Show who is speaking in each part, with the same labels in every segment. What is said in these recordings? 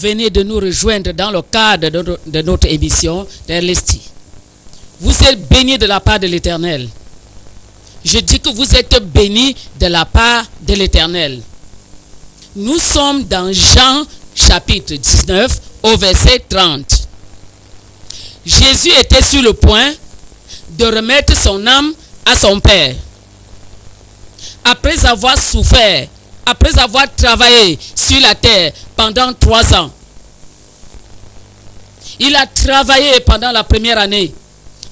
Speaker 1: venez de nous rejoindre dans le cadre de notre émission d'Erlesti, vous êtes bénis de la part de l'Éternel. Je dis que vous êtes bénis de la part de l'Éternel. Nous sommes dans Jean chapitre 19 au verset 30. Jésus était sur le point de remettre son âme à son Père. Après avoir souffert, après avoir travaillé sur la terre pendant 3 ans. Il a travaillé pendant la première année.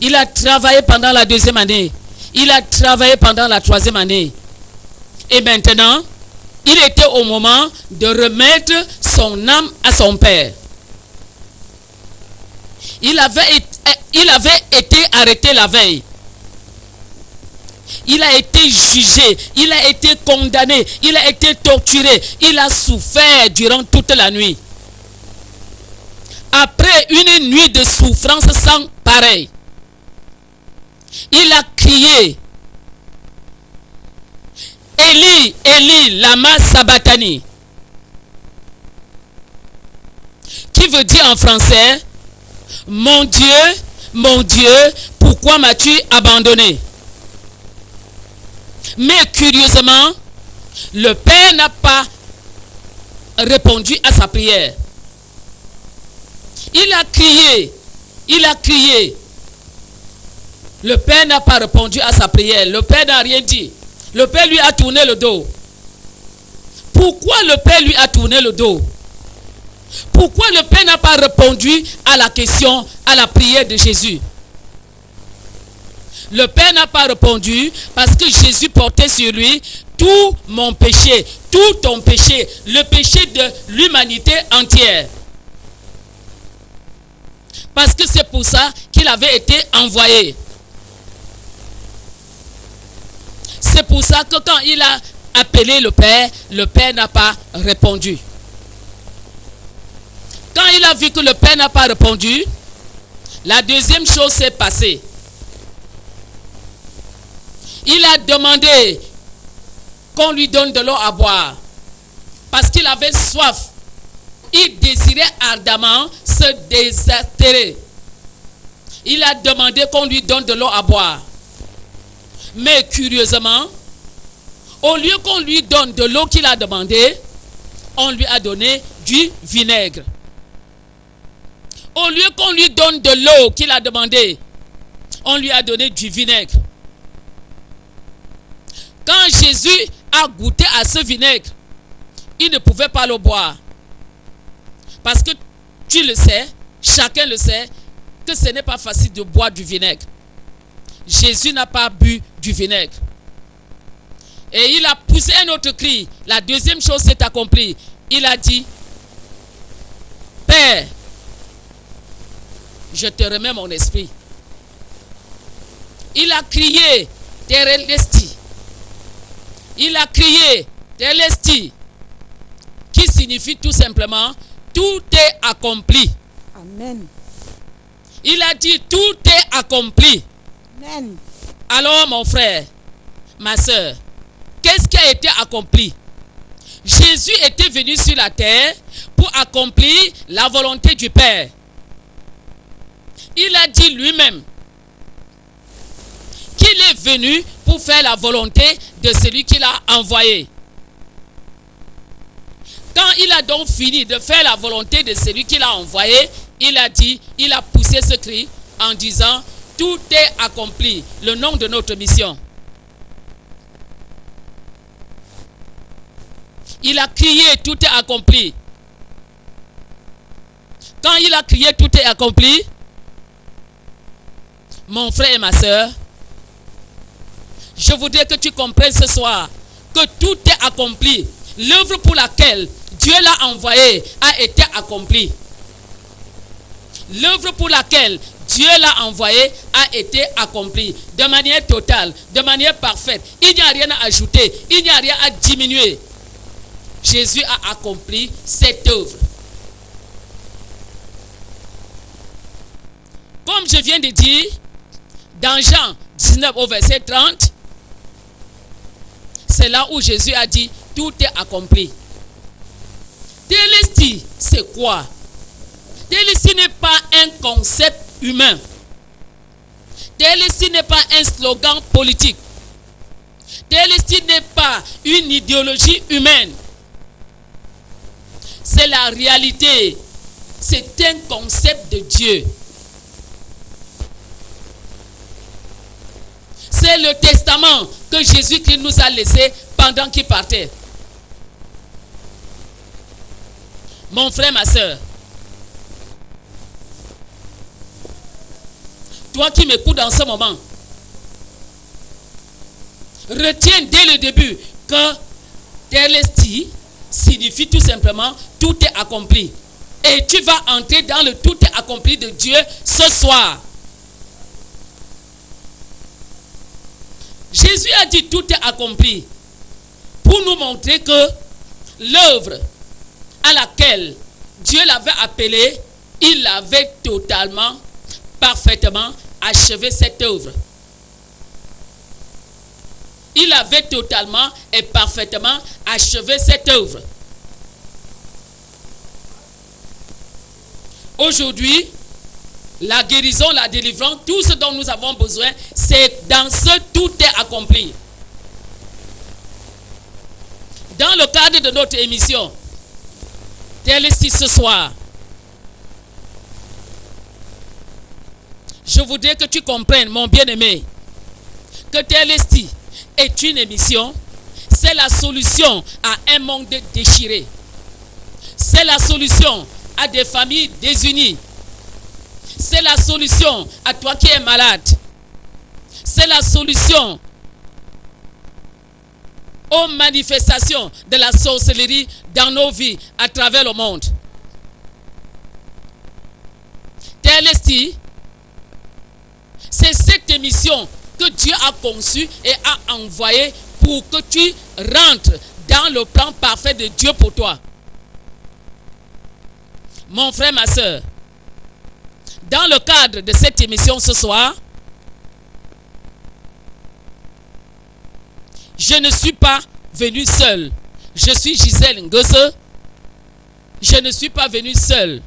Speaker 1: Il a travaillé pendant la deuxième année. Il a travaillé pendant la 3e année. Et maintenant, il était au moment de remettre son âme à son Père. Il avait été arrêté la veille. Il a été jugé, il a été condamné, il a été torturé, il a souffert durant toute la nuit. Après une nuit de souffrance sans pareil, il a crié, Eli, Eli, lama sabachthani, qui veut dire en français, mon Dieu, pourquoi m'as-tu abandonné? Mais curieusement, le Père n'a pas répondu à sa prière. Il a crié. Le Père n'a pas répondu à sa prière. Le Père n'a rien dit. Le Père lui a tourné le dos. Pourquoi le Père lui a tourné le dos? Pourquoi le Père n'a pas répondu à la question, à la prière de Jésus? Le Père n'a pas répondu parce que Jésus portait sur lui tout mon péché, tout ton péché, le péché de l'humanité entière. Parce que c'est pour ça qu'il avait été envoyé. C'est pour ça que quand il a appelé le Père n'a pas répondu. Quand il a vu que le Père n'a pas répondu, la deuxième chose s'est passée. Il a demandé qu'on lui donne de l'eau à boire parce qu'il avait soif. Il désirait ardemment se désaltérer. Il a demandé qu'on lui donne de l'eau à boire. Mais curieusement, au lieu qu'on lui donne de l'eau qu'il a demandé, on lui a donné du vinaigre. Au lieu qu'on lui donne de l'eau qu'il a demandé, on lui a donné du vinaigre. Quand Jésus a goûté à ce vinaigre, il ne pouvait pas le boire. Parce que tu le sais, chacun le sait, que ce n'est pas facile de boire du vinaigre. Jésus n'a pas bu du vinaigre. Et il a poussé un autre cri. La deuxième chose s'est accomplie. Il a dit, Père, je te remets mon esprit. Il a crié, Terelesti. Il a crié, Terelesti, qui signifie tout simplement, tout est accompli.
Speaker 2: Amen.
Speaker 1: Il a dit, tout est accompli.
Speaker 2: Amen.
Speaker 1: Alors mon frère, ma soeur, qu'est-ce qui a été accompli? Jésus était venu sur la terre pour accomplir la volonté du Père. Il a dit lui-même qu'il est venu pour faire la volonté de celui qu'il a envoyé. Quand il a donc fini de faire la volonté de celui qu'il a envoyé, il a dit, il a poussé ce cri en disant, tout est accompli, le nom de notre mission. Il a crié, tout est accompli. Quand il a crié, tout est accompli, mon frère et ma soeur, je voudrais que tu comprennes ce soir que tout est accompli. L'œuvre pour laquelle Dieu l'a envoyé a été accomplie. L'œuvre pour laquelle Dieu l'a envoyé a été accomplie de manière totale, de manière parfaite. Il n'y a rien à ajouter, il n'y a rien à diminuer. Jésus a accompli cette œuvre. Comme je viens de dire, dans Jean 19 au verset 30, c'est là où Jésus a dit, tout est accompli. Terelesti, Délestie, c'est quoi? Délestie n'est pas un concept humain. Délestie n'est pas un slogan politique. Délestie n'est pas une idéologie humaine. C'est la réalité. C'est un concept de Dieu. C'est le testament que Jésus-Christ nous a laissé pendant qu'il partait. Mon frère, ma soeur, toi qui m'écoutes dans ce moment, retiens dès le début que Délestie signifie tout simplement tout est accompli. Et tu vas entrer dans le tout est accompli de Dieu ce soir. Jésus a dit tout est accompli pour nous montrer que l'œuvre à laquelle Dieu l'avait appelé, il avait totalement, parfaitement achevé cette œuvre. Il avait totalement et parfaitement achevé cette œuvre. Aujourd'hui, la guérison, la délivrance, tout ce dont nous avons besoin, c'est dans ce tout est accompli. Dans le cadre de notre émission, Délestie ce soir, je voudrais que tu comprennes, mon bien-aimé, que Délestie est une émission, c'est la solution à un monde déchiré. C'est la solution à des familles désunies. C'est la solution à toi qui es malade. C'est la solution aux manifestations de la sorcellerie dans nos vies à travers le monde. Délestie, c'est cette émission que Dieu a conçue et a envoyée pour que tu rentres dans le plan parfait de Dieu pour toi. Mon frère, ma soeur, dans le cadre de cette émission ce soir, je ne suis pas venu seul. Je suis Gisèle Ngosse. Je ne suis pas venu seul.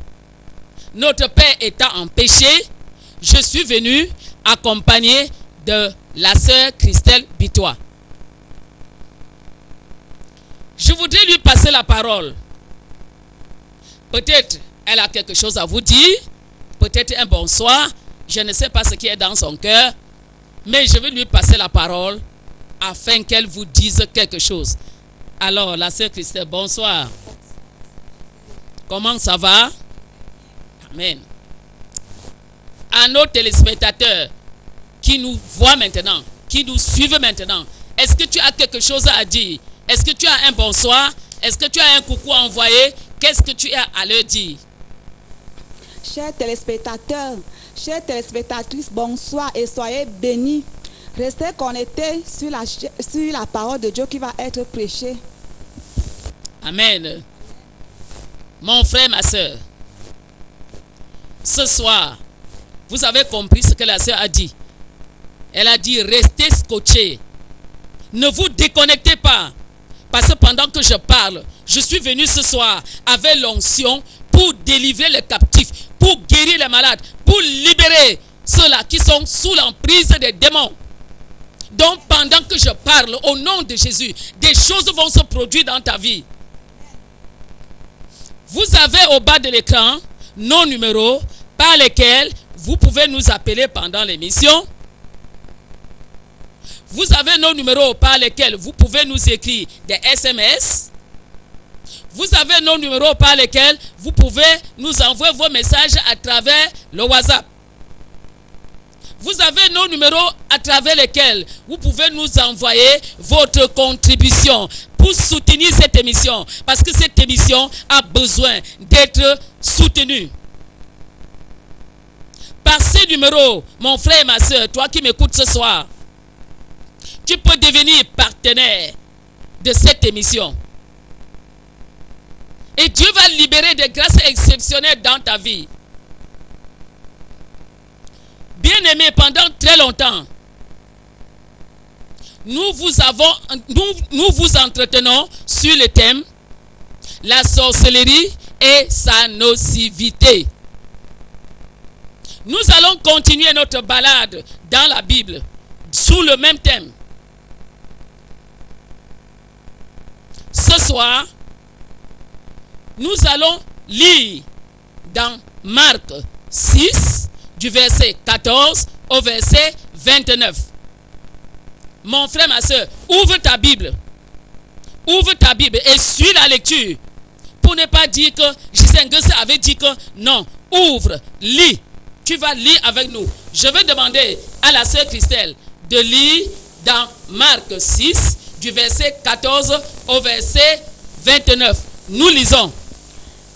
Speaker 1: Notre père étant en péché, je suis venu accompagné de la sœur Christelle Bitois. Je voudrais lui passer la parole. Peut-être elle a quelque chose à vous dire, peut-être un bonsoir, je ne sais pas ce qui est dans son cœur, mais je vais lui passer la parole afin qu'elle vous dise quelque chose. Alors, la sœur Christelle, bonsoir. Comment ça va? Amen. À nos téléspectateurs qui nous voient maintenant, qui nous suivent maintenant, est-ce que tu as quelque chose à dire? Est-ce que tu as un bonsoir? Est-ce que tu as un coucou à envoyer? Qu'est-ce que tu as à leur dire?
Speaker 2: Chers téléspectateurs, chères téléspectatrices, bonsoir et soyez bénis. Restez connectés sur la parole de Dieu qui va être prêchée.
Speaker 1: Amen. Mon frère, ma soeur, ce soir, vous avez compris ce que la soeur a dit. Elle a dit, restez scotchés. Ne vous déconnectez pas. Parce que pendant que je parle, je suis venu ce soir avec l'onction pour délivrer les captifs, pour guérir les malades, pour libérer ceux-là qui sont sous l'emprise des démons. Donc pendant que je parle au nom de Jésus, des choses vont se produire dans ta vie. Vous avez au bas de l'écran nos numéros par lesquels vous pouvez nous appeler pendant l'émission. Vous avez nos numéros par lesquels vous pouvez nous écrire des SMS. Vous avez nos numéros par lesquels vous pouvez nous envoyer vos messages à travers le WhatsApp. Vous avez nos numéros à travers lesquels vous pouvez nous envoyer votre contribution pour soutenir cette émission. Parce que cette émission a besoin d'être soutenue. Par ces numéros, mon frère et ma soeur, toi qui m'écoutes ce soir, tu peux devenir partenaire de cette émission. Et Dieu va libérer des grâces exceptionnelles dans ta vie. Bien-aimés, pendant très longtemps, nous vous entretenons sur le thème la sorcellerie et sa nocivité. Nous allons continuer notre balade dans la Bible sous le même thème. Ce soir, nous allons lire dans Marc 6, du verset 14 au verset 29. Mon frère, ma soeur, ouvre ta Bible. Ouvre ta Bible et suis la lecture. Pour ne pas dire que Gisèle Nguesse avait dit que non. Ouvre, lis. Tu vas lire avec nous. Je vais demander à la sœur Christelle de lire dans Marc 6, du verset 14 au verset 29. Nous lisons.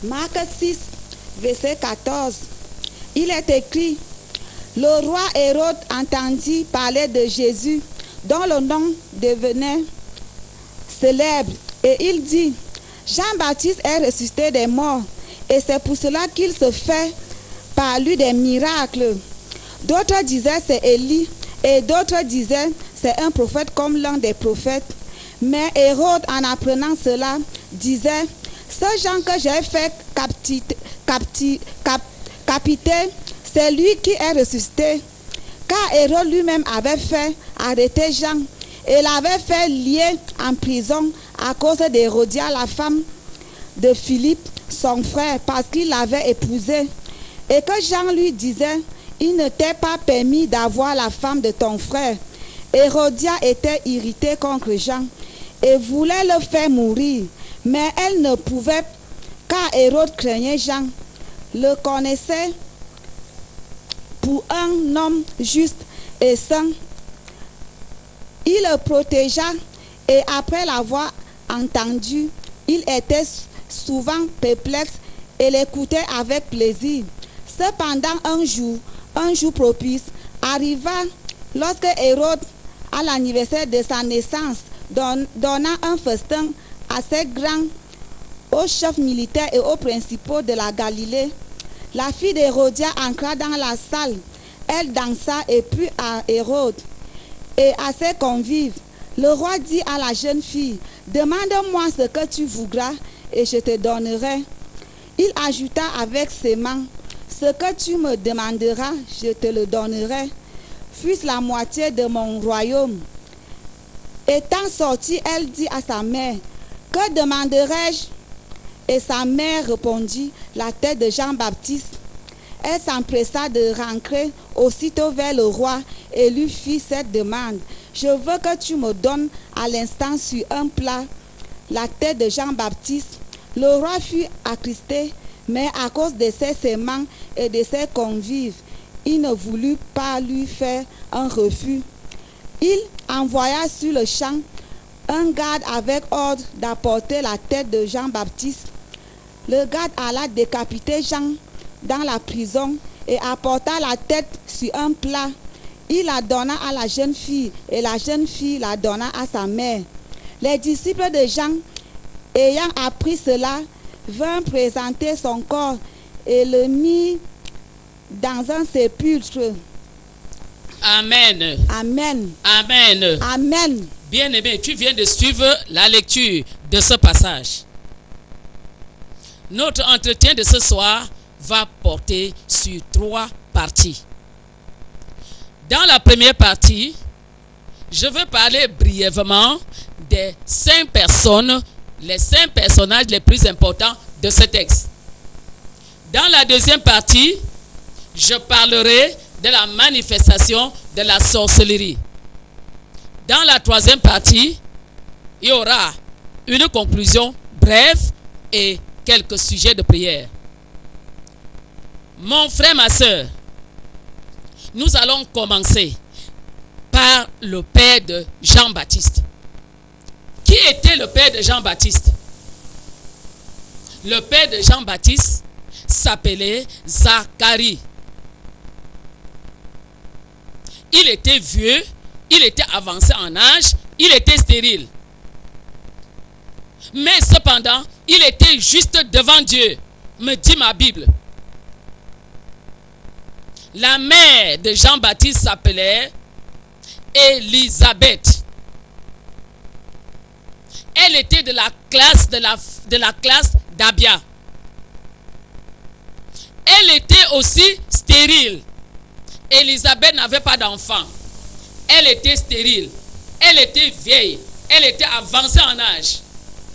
Speaker 2: Marc 6, verset 14. Il est écrit: le roi Hérode entendit parler de Jésus, dont le nom devenait célèbre, et il dit: Jean-Baptiste est ressuscité des morts, et c'est pour cela qu'il se fait par lui des miracles. D'autres disaient c'est Élie, et d'autres disaient c'est un prophète comme l'un des prophètes. Mais Hérode, en apprenant cela, disait: ce Jean que j'ai fait capiter, c'est lui qui est ressuscité. Car Hérode lui-même avait fait arrêter Jean et l'avait fait lier en prison à cause d'Hérodia, la femme de Philippe, son frère, parce qu'il l'avait épousée. Et que Jean lui disait: il ne t'est pas permis d'avoir la femme de ton frère. Hérodia était irritée contre Jean et voulait le faire mourir, mais elle ne pouvait, car Hérode craignait Jean, le connaissait pour un homme juste et saint. Il le protégea, et après l'avoir entendu, il était souvent perplexe et l'écoutait avec plaisir. Cependant, un jour propice arriva lorsque Hérode, à l'anniversaire de sa naissance, donna un festin assez grand aux chefs militaires et aux principaux de la Galilée. La fille d'Hérodia entra dans la salle. Elle dansa et plut à Hérode et à ses convives. Le roi dit à la jeune fille: demande-moi ce que tu voudras et je te donnerai. Il ajouta avec ses mains: ce que tu me demanderas, je te le donnerai, fût-ce la moitié de mon royaume. Étant sortie, elle dit à sa mère: que demanderai-je? Et sa mère répondit: la tête de Jean-Baptiste. Elle s'empressa de rentrer aussitôt vers le roi et lui fit cette demande: je veux que tu me donnes à l'instant sur un plat la tête de Jean-Baptiste. Le roi fut attristé, mais à cause de ses serments et de ses convives, il ne voulut pas lui faire un refus. Il envoya sur le champ un garde avec ordre d'apporter la tête de Jean-Baptiste. Le garde alla décapiter Jean dans la prison et apporta la tête sur un plat. Il la donna à la jeune fille et la jeune fille la donna à sa mère. Les disciples de Jean, ayant appris cela, vinrent présenter son corps et le mirent dans un sépulcre.
Speaker 1: Amen.
Speaker 2: Amen.
Speaker 1: Amen.
Speaker 2: Amen.
Speaker 1: Bien-aimé, tu viens de suivre la lecture de ce passage. Notre entretien de ce soir va porter sur 3 parties. Dans la première partie, je veux parler brièvement des 5 personnes, les 5 personnages les plus importants de ce texte. Dans la deuxième partie, je parlerai de la manifestation de la sorcellerie. Dans la troisième partie, il y aura une conclusion brève et quelques sujets de prière. Mon frère, ma soeur, nous allons commencer par le père de Jean-Baptiste. Qui était le père de Jean-Baptiste? Le père de Jean-Baptiste s'appelait Zacharie. Il était vieux, il était avancé en âge, il était stérile. Mais cependant, il était juste devant Dieu, me dit ma Bible. La mère de Jean-Baptiste s'appelait Élisabeth. Elle était de la classe d'Abia. Elle était aussi stérile. Élisabeth n'avait pas d'enfant. Elle était stérile. Elle était vieille. Elle était avancée en âge.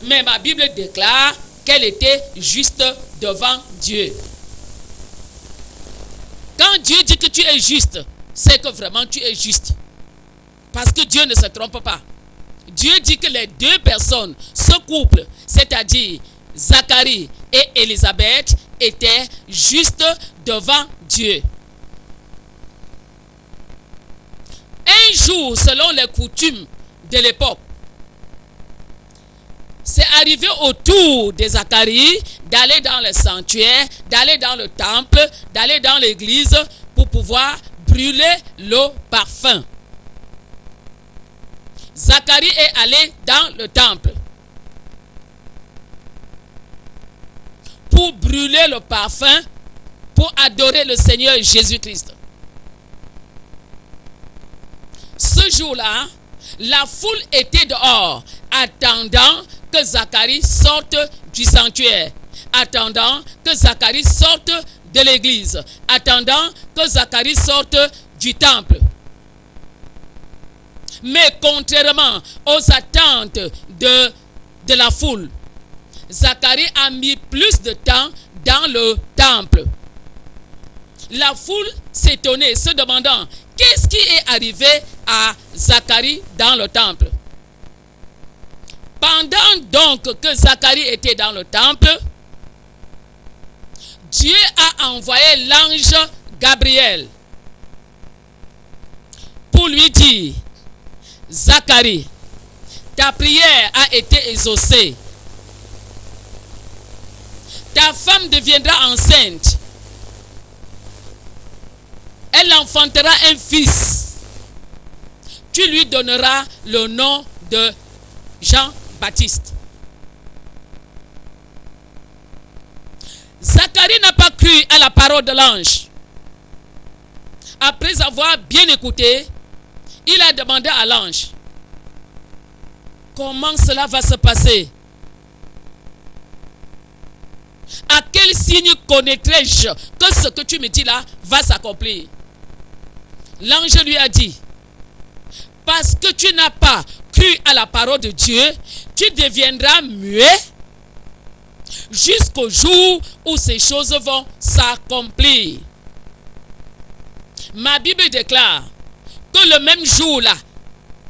Speaker 1: Mais ma Bible déclare qu'elle était juste devant Dieu. Quand Dieu dit que tu es juste, c'est que vraiment tu es juste. Parce que Dieu ne se trompe pas. Dieu dit que les deux personnes, ce couple, c'est-à-dire Zacharie et Élisabeth, étaient justes devant Dieu. Un jour, selon les coutumes de l'époque, c'est arrivé au tour de Zacharie d'aller dans le sanctuaire, d'aller dans le temple, d'aller dans l'église pour pouvoir brûler le parfum. Zacharie est allé dans le temple pour brûler le parfum, pour adorer le Seigneur Jésus-Christ. Ce jour-là, la foule était dehors, attendant que Zacharie sorte du sanctuaire, attendant que Zacharie sorte de l'église, attendant que Zacharie sorte du temple. Mais contrairement aux attentes de la foule, Zacharie a mis plus de temps dans le temple. La foule s'étonnait, se demandant qu'est-ce qui est arrivé à Zacharie dans le temple. Pendant donc que Zacharie était dans le temple, Dieu a envoyé l'ange Gabriel pour lui dire: Zacharie, ta prière a été exaucée. Ta femme deviendra enceinte. Elle enfantera un fils. Tu lui donneras le nom de Jean-Baptiste. Zacharie n'a pas cru à la parole de l'ange. Après avoir bien écouté, il a demandé à l'ange: comment cela va se passer? À quel signe connaîtrai-je que ce que tu me dis là va s'accomplir? L'ange lui a dit: parce que tu n'as pas cru à la parole de Dieu, tu deviendras muet jusqu'au jour où ces choses vont s'accomplir. Ma Bible déclare que le même jour-là,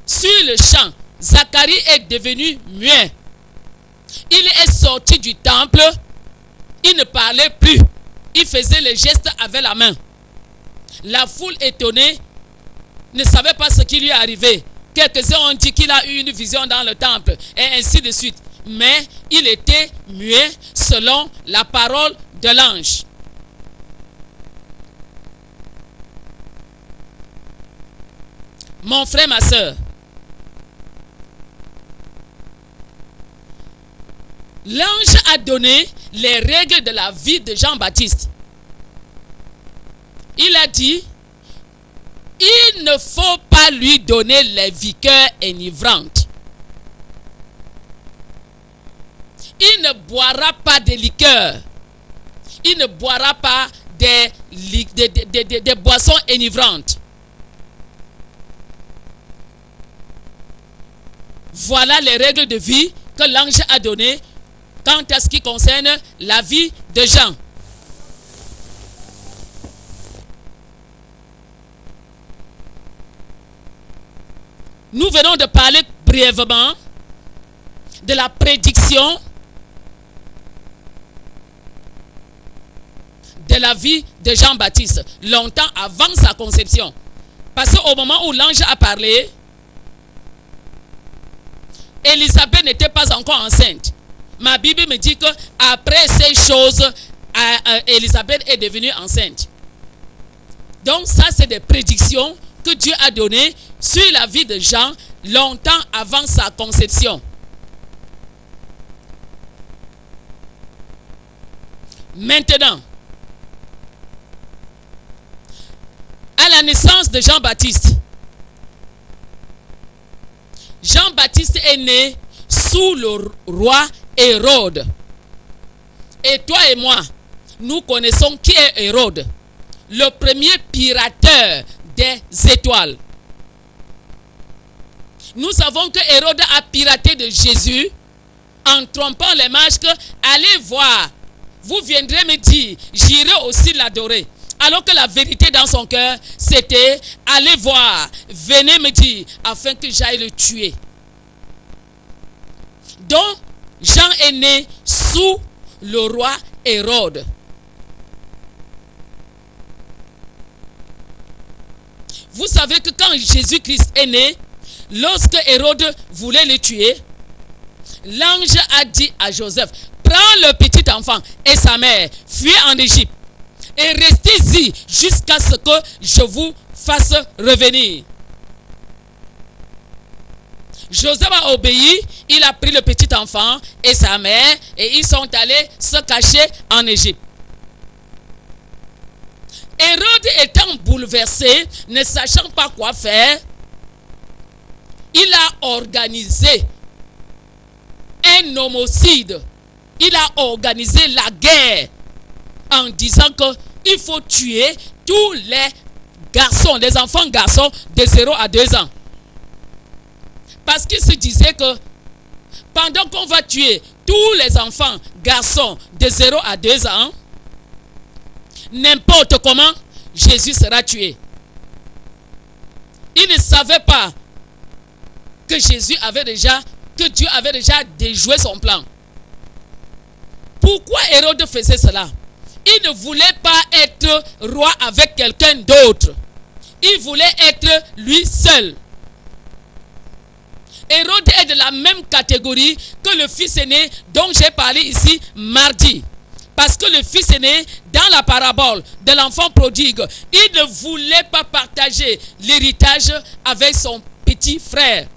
Speaker 1: sur le champ, Zacharie est devenu muet. Il est sorti du temple, il ne parlait plus, il faisait les gestes avec la main. La foule étonnée ne savait pas ce qui lui est arrivé. Quelques-uns ont dit qu'il a eu une vision dans le temple, et ainsi de suite. Mais il était muet selon la parole de l'ange. Mon frère, ma soeur, l'ange a donné les règles de la vie de Jean-Baptiste. Il a dit: il ne faut pas lui donner les liqueurs enivrantes. Il ne boira pas de liqueurs. Il ne boira pas des boissons enivrantes. Voilà les règles de vie que l'ange a données quant à ce qui concerne la vie de Jean. Nous venons de parler brièvement de la prédiction de la vie de Jean-Baptiste, longtemps avant sa conception. Parce qu'au moment où l'ange a parlé, Élisabeth n'était pas encore enceinte. Ma Bible me dit qu'après ces choses, Élisabeth est devenue enceinte. Donc ça, c'est des prédictions que Dieu a données sur la vie de Jean longtemps avant sa conception. Maintenant, à la naissance de Jean-Baptiste, Jean-Baptiste est né sous le roi Hérode. Et toi et moi, nous connaissons qui est Hérode, le premier pirateur des étoiles. Nous savons que Hérode a piraté de Jésus en trompant les mages que allez voir, vous viendrez me dire, j'irai aussi l'adorer. Alors que la vérité dans son cœur, c'était allez voir, venez me dire, afin que j'aille le tuer. Donc, Jean est né sous le roi Hérode. Vous savez que quand Jésus-Christ est né, lorsque Hérode voulait le tuer, l'ange a dit à Joseph, prends le petit enfant et sa mère, fuis en Égypte et restez-y jusqu'à ce que je vous fasse revenir. Joseph a obéi, il a pris le petit enfant et sa mère et ils sont allés se cacher en Égypte. Hérode étant bouleversé, ne sachant pas quoi faire, il a organisé un homicide. Il a organisé la guerre en disant qu'il faut tuer tous les garçons, les enfants garçons de 0 à 2 ans. Parce qu'il se disait que pendant qu'on va tuer tous les enfants garçons de 0 à 2 ans, n'importe comment, Jésus sera tué. Il ne savait pas que Dieu avait déjà déjoué son plan. Pourquoi Hérode faisait cela? Il ne voulait pas être roi avec quelqu'un d'autre. Il voulait être lui seul. Hérode est de la même catégorie que le fils aîné dont j'ai parlé ici mardi. Parce que le fils aîné, dans la parabole de l'enfant prodigue, il ne voulait pas partager l'héritage avec son petit frère.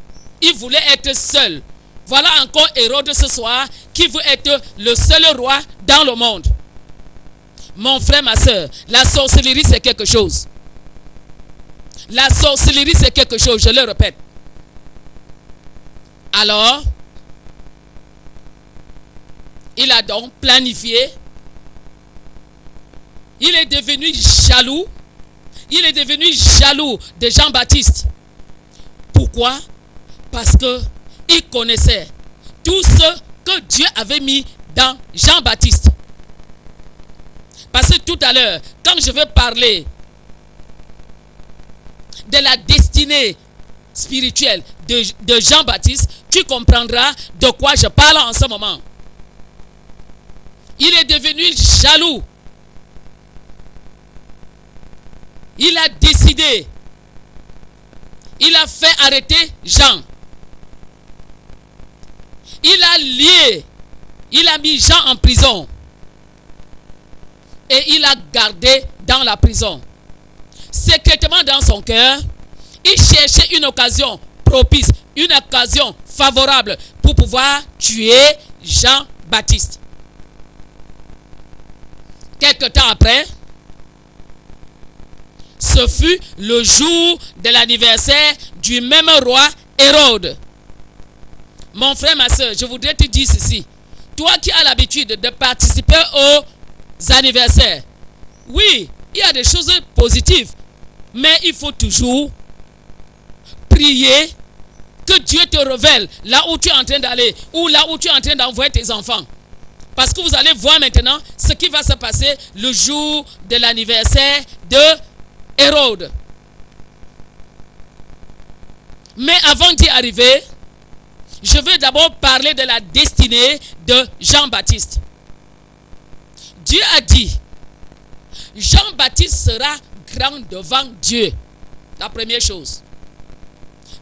Speaker 1: Il voulait être seul. Voilà encore Hérode ce soir qui veut être le seul roi dans le monde. Mon frère, ma soeur, la sorcellerie c'est quelque chose. La sorcellerie c'est quelque chose, je le répète. Alors, il a donc planifié. Il est devenu jaloux. Il est devenu jaloux de Jean-Baptiste. Pourquoi? Parce qu'il connaissait tout ce que Dieu avait mis dans Jean-Baptiste. Parce que tout à l'heure, quand je vais parler de la destinée spirituelle de Jean-Baptiste, tu comprendras de quoi je parle en ce moment. Il est devenu jaloux. Il a décidé. Il a fait arrêter Jean. Il a lié. Il a mis Jean en prison. Et il a gardé dans la prison. Secrètement dans son cœur, il cherchait une occasion propice, une occasion favorable pour pouvoir tuer Jean-Baptiste. Quelque temps après, ce fut le jour de l'anniversaire du même roi Hérode. Mon frère, ma soeur, je voudrais te dire ceci. Toi qui as l'habitude de participer aux anniversaires, oui, il y a des choses positives, mais il faut toujours prier que Dieu te révèle là où tu es en train d'aller ou là où tu es en train d'envoyer tes enfants. Parce que vous allez voir maintenant ce qui va se passer le jour de l'anniversaire de Hérode. Mais avant d'y arriver, je veux d'abord parler de la destinée de Jean-Baptiste. Dieu a dit, Jean-Baptiste sera grand devant Dieu. La première chose.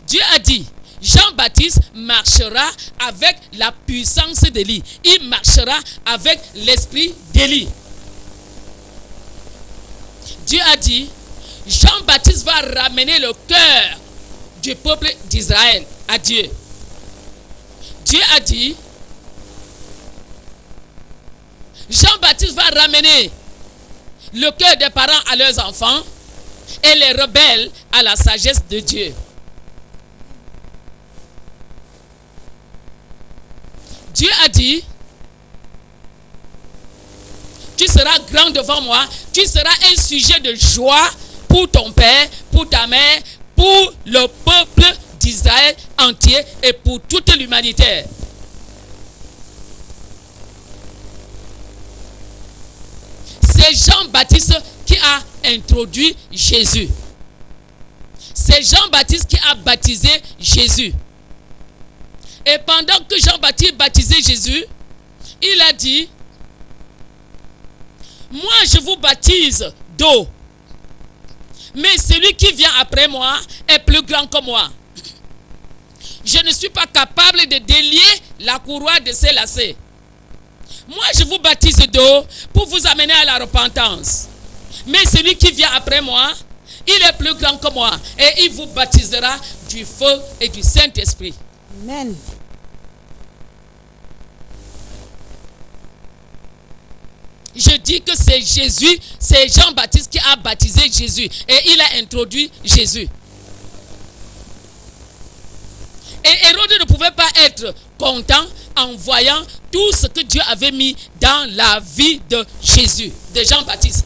Speaker 1: Dieu a dit, Jean-Baptiste marchera avec la puissance d'Élie. Il marchera avec l'esprit d'Élie. Dieu a dit, Jean-Baptiste va ramener le cœur du peuple d'Israël à Dieu. Dieu a dit, Jean-Baptiste va ramener le cœur des parents à leurs enfants et les rebelles à la sagesse de Dieu. Dieu a dit, tu seras seras grand devant moi, tu seras un sujet de joie pour ton père, pour ta mère, pour le peuple d'Israël entier et pour toute l'humanité. C'est Jean-Baptiste qui a introduit Jésus. C'est Jean-Baptiste qui a baptisé Jésus. Et pendant que Jean-Baptiste baptisait Jésus, il a dit, moi je vous baptise d'eau, mais celui qui vient après moi est plus grand que moi. Je ne suis pas capable de délier la courroie de ses lacets. Moi je vous baptise d'eau pour vous amener à la repentance. Mais celui qui vient après moi, il est plus grand que moi et il vous baptisera du feu et du Saint-Esprit.
Speaker 2: Amen.
Speaker 1: Je dis que c'est Jésus, c'est Jean-Baptiste qui a baptisé Jésus et il a introduit Jésus. Et Hérode ne pouvait pas être content en voyant tout ce que Dieu avait mis dans la vie de Jésus, de Jean-Baptiste.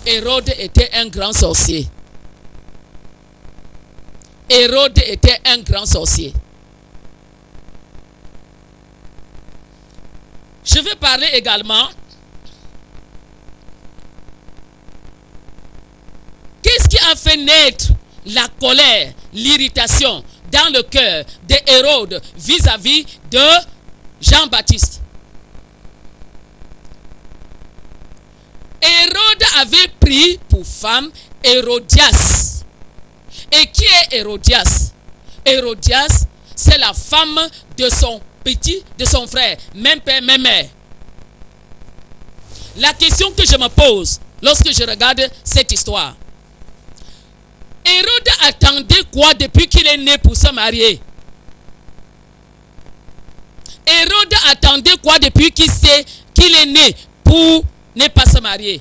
Speaker 1: Hérode était un grand sorcier. Hérode était un grand sorcier. Je vais parler également. Qu'est-ce qui a fait naître la colère, l'irritation dans le cœur d'Hérode vis-à-vis de Jean-Baptiste? Hérode avait pris pour femme Hérodias. Et qui est Hérodias? Hérodias, c'est la femme de son de son frère, même père, même mère. La question que je me pose lorsque je regarde cette histoire, Hérode attendait quoi depuis qu'il est né pour se marier? Hérode attendait quoi depuis qu'il sait qu'il est né pour ne pas se marier?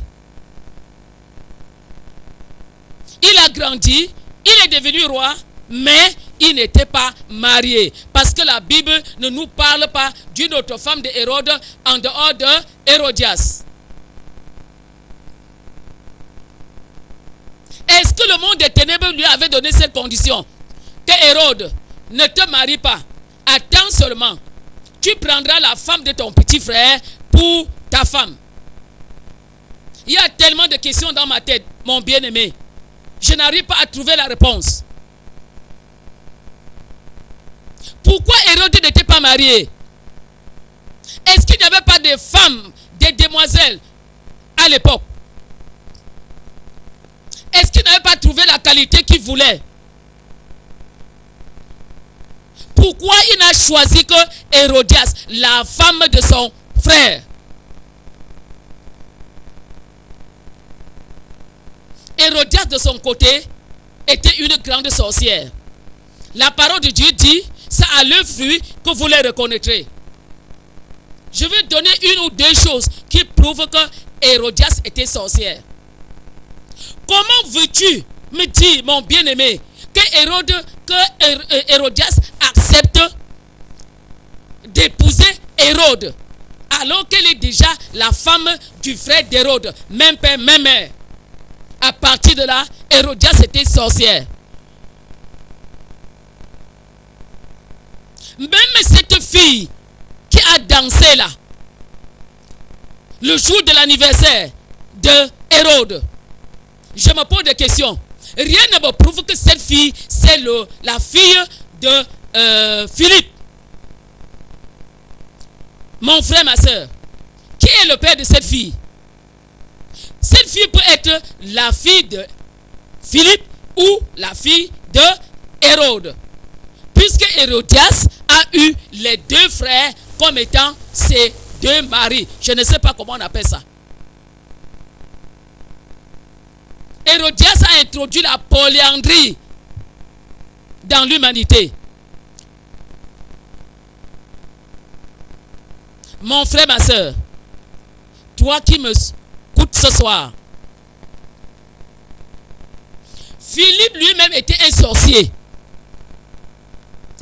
Speaker 1: Il a grandi, il est devenu roi, mais il n'était pas marié. Parce que la Bible ne nous parle pas d'une autre femme de Hérode en dehors de Hérodias. Est-ce que le monde des ténèbres lui avait donné cette condition? Que Hérode, ne te marie pas. Attends seulement. Tu prendras la femme de ton petit frère pour ta femme. Il y a tellement de questions dans ma tête, mon bien-aimé. Je n'arrive pas à trouver la réponse. Pourquoi Hérode n'était pas marié? Est-ce qu'il n'y avait pas de femmes, des demoiselles à l'époque? Est-ce qu'il n'avait pas trouvé la qualité qu'il voulait? Pourquoi il n'a choisi que Hérodias, la femme de son frère? Hérodias de son côté était une grande sorcière. La parole de Dieu dit, c'est à leur fruit que vous les reconnaîtrez. Je vais donner une ou deux choses qui prouvent que Hérodias était sorcière. Comment veux-tu me dire, mon bien-aimé, que Hérodias accepte d'épouser Hérode, alors qu'elle est déjà la femme du frère d'Hérode, même père, même mère? À partir de là, Hérodias était sorcière. Même cette fille qui a dansé là, le jour de l'anniversaire de Hérode, je me pose des questions. Rien ne me prouve que cette fille, c'est la fille de Philippe. Mon frère, ma soeur, qui est le père de cette fille? Cette fille peut être la fille de Philippe ou la fille de Hérode. Puisque Hérodias a eu les deux frères comme étant ses deux maris. Je ne sais pas comment on appelle ça. Hérodias a introduit la polyandrie dans l'humanité. Mon frère, ma soeur, toi qui me écoutes ce soir, Philippe lui-même était un sorcier.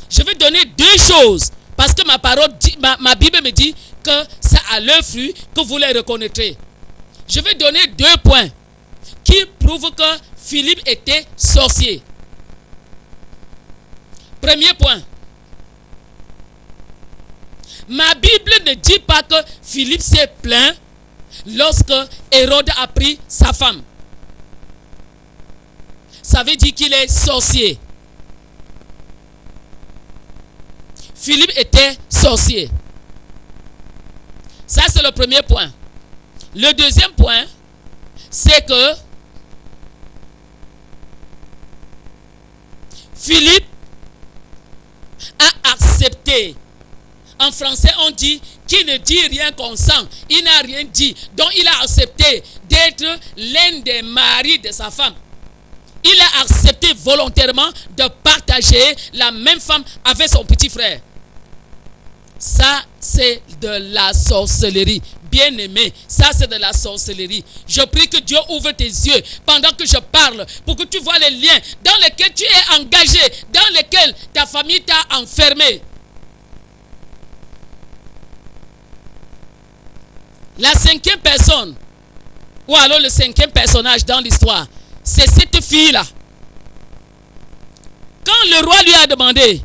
Speaker 1: Je vais donner deux choses parce que ma Bible me dit que c'est à leur fruit que vous les reconnaîtrez. Je vais donner 2 points qui prouvent que Philippe était sorcier. Premier point. Ma Bible ne dit pas que Philippe s'est plaint lorsque Hérode a pris sa femme. Ça veut dire qu'il est sorcier. Philippe était sorcier. Ça, c'est le premier point. Le deuxième point, c'est que Philippe a accepté. En français, on dit qu'il ne dit rien consent. Il n'a rien dit. Donc, il a accepté d'être l'un des maris de sa femme. Il a accepté volontairement de partager la même femme avec son petit frère. Ça, c'est de la sorcellerie. Bien aimé, ça c'est de la sorcellerie. Je prie que Dieu ouvre tes yeux pendant que je parle pour que tu vois les liens dans lesquels tu es engagé, dans lesquels ta famille t'a enfermé. La 5e personne, ou alors le 5e personnage dans l'histoire, c'est cette fille-là. Quand le roi lui a demandé,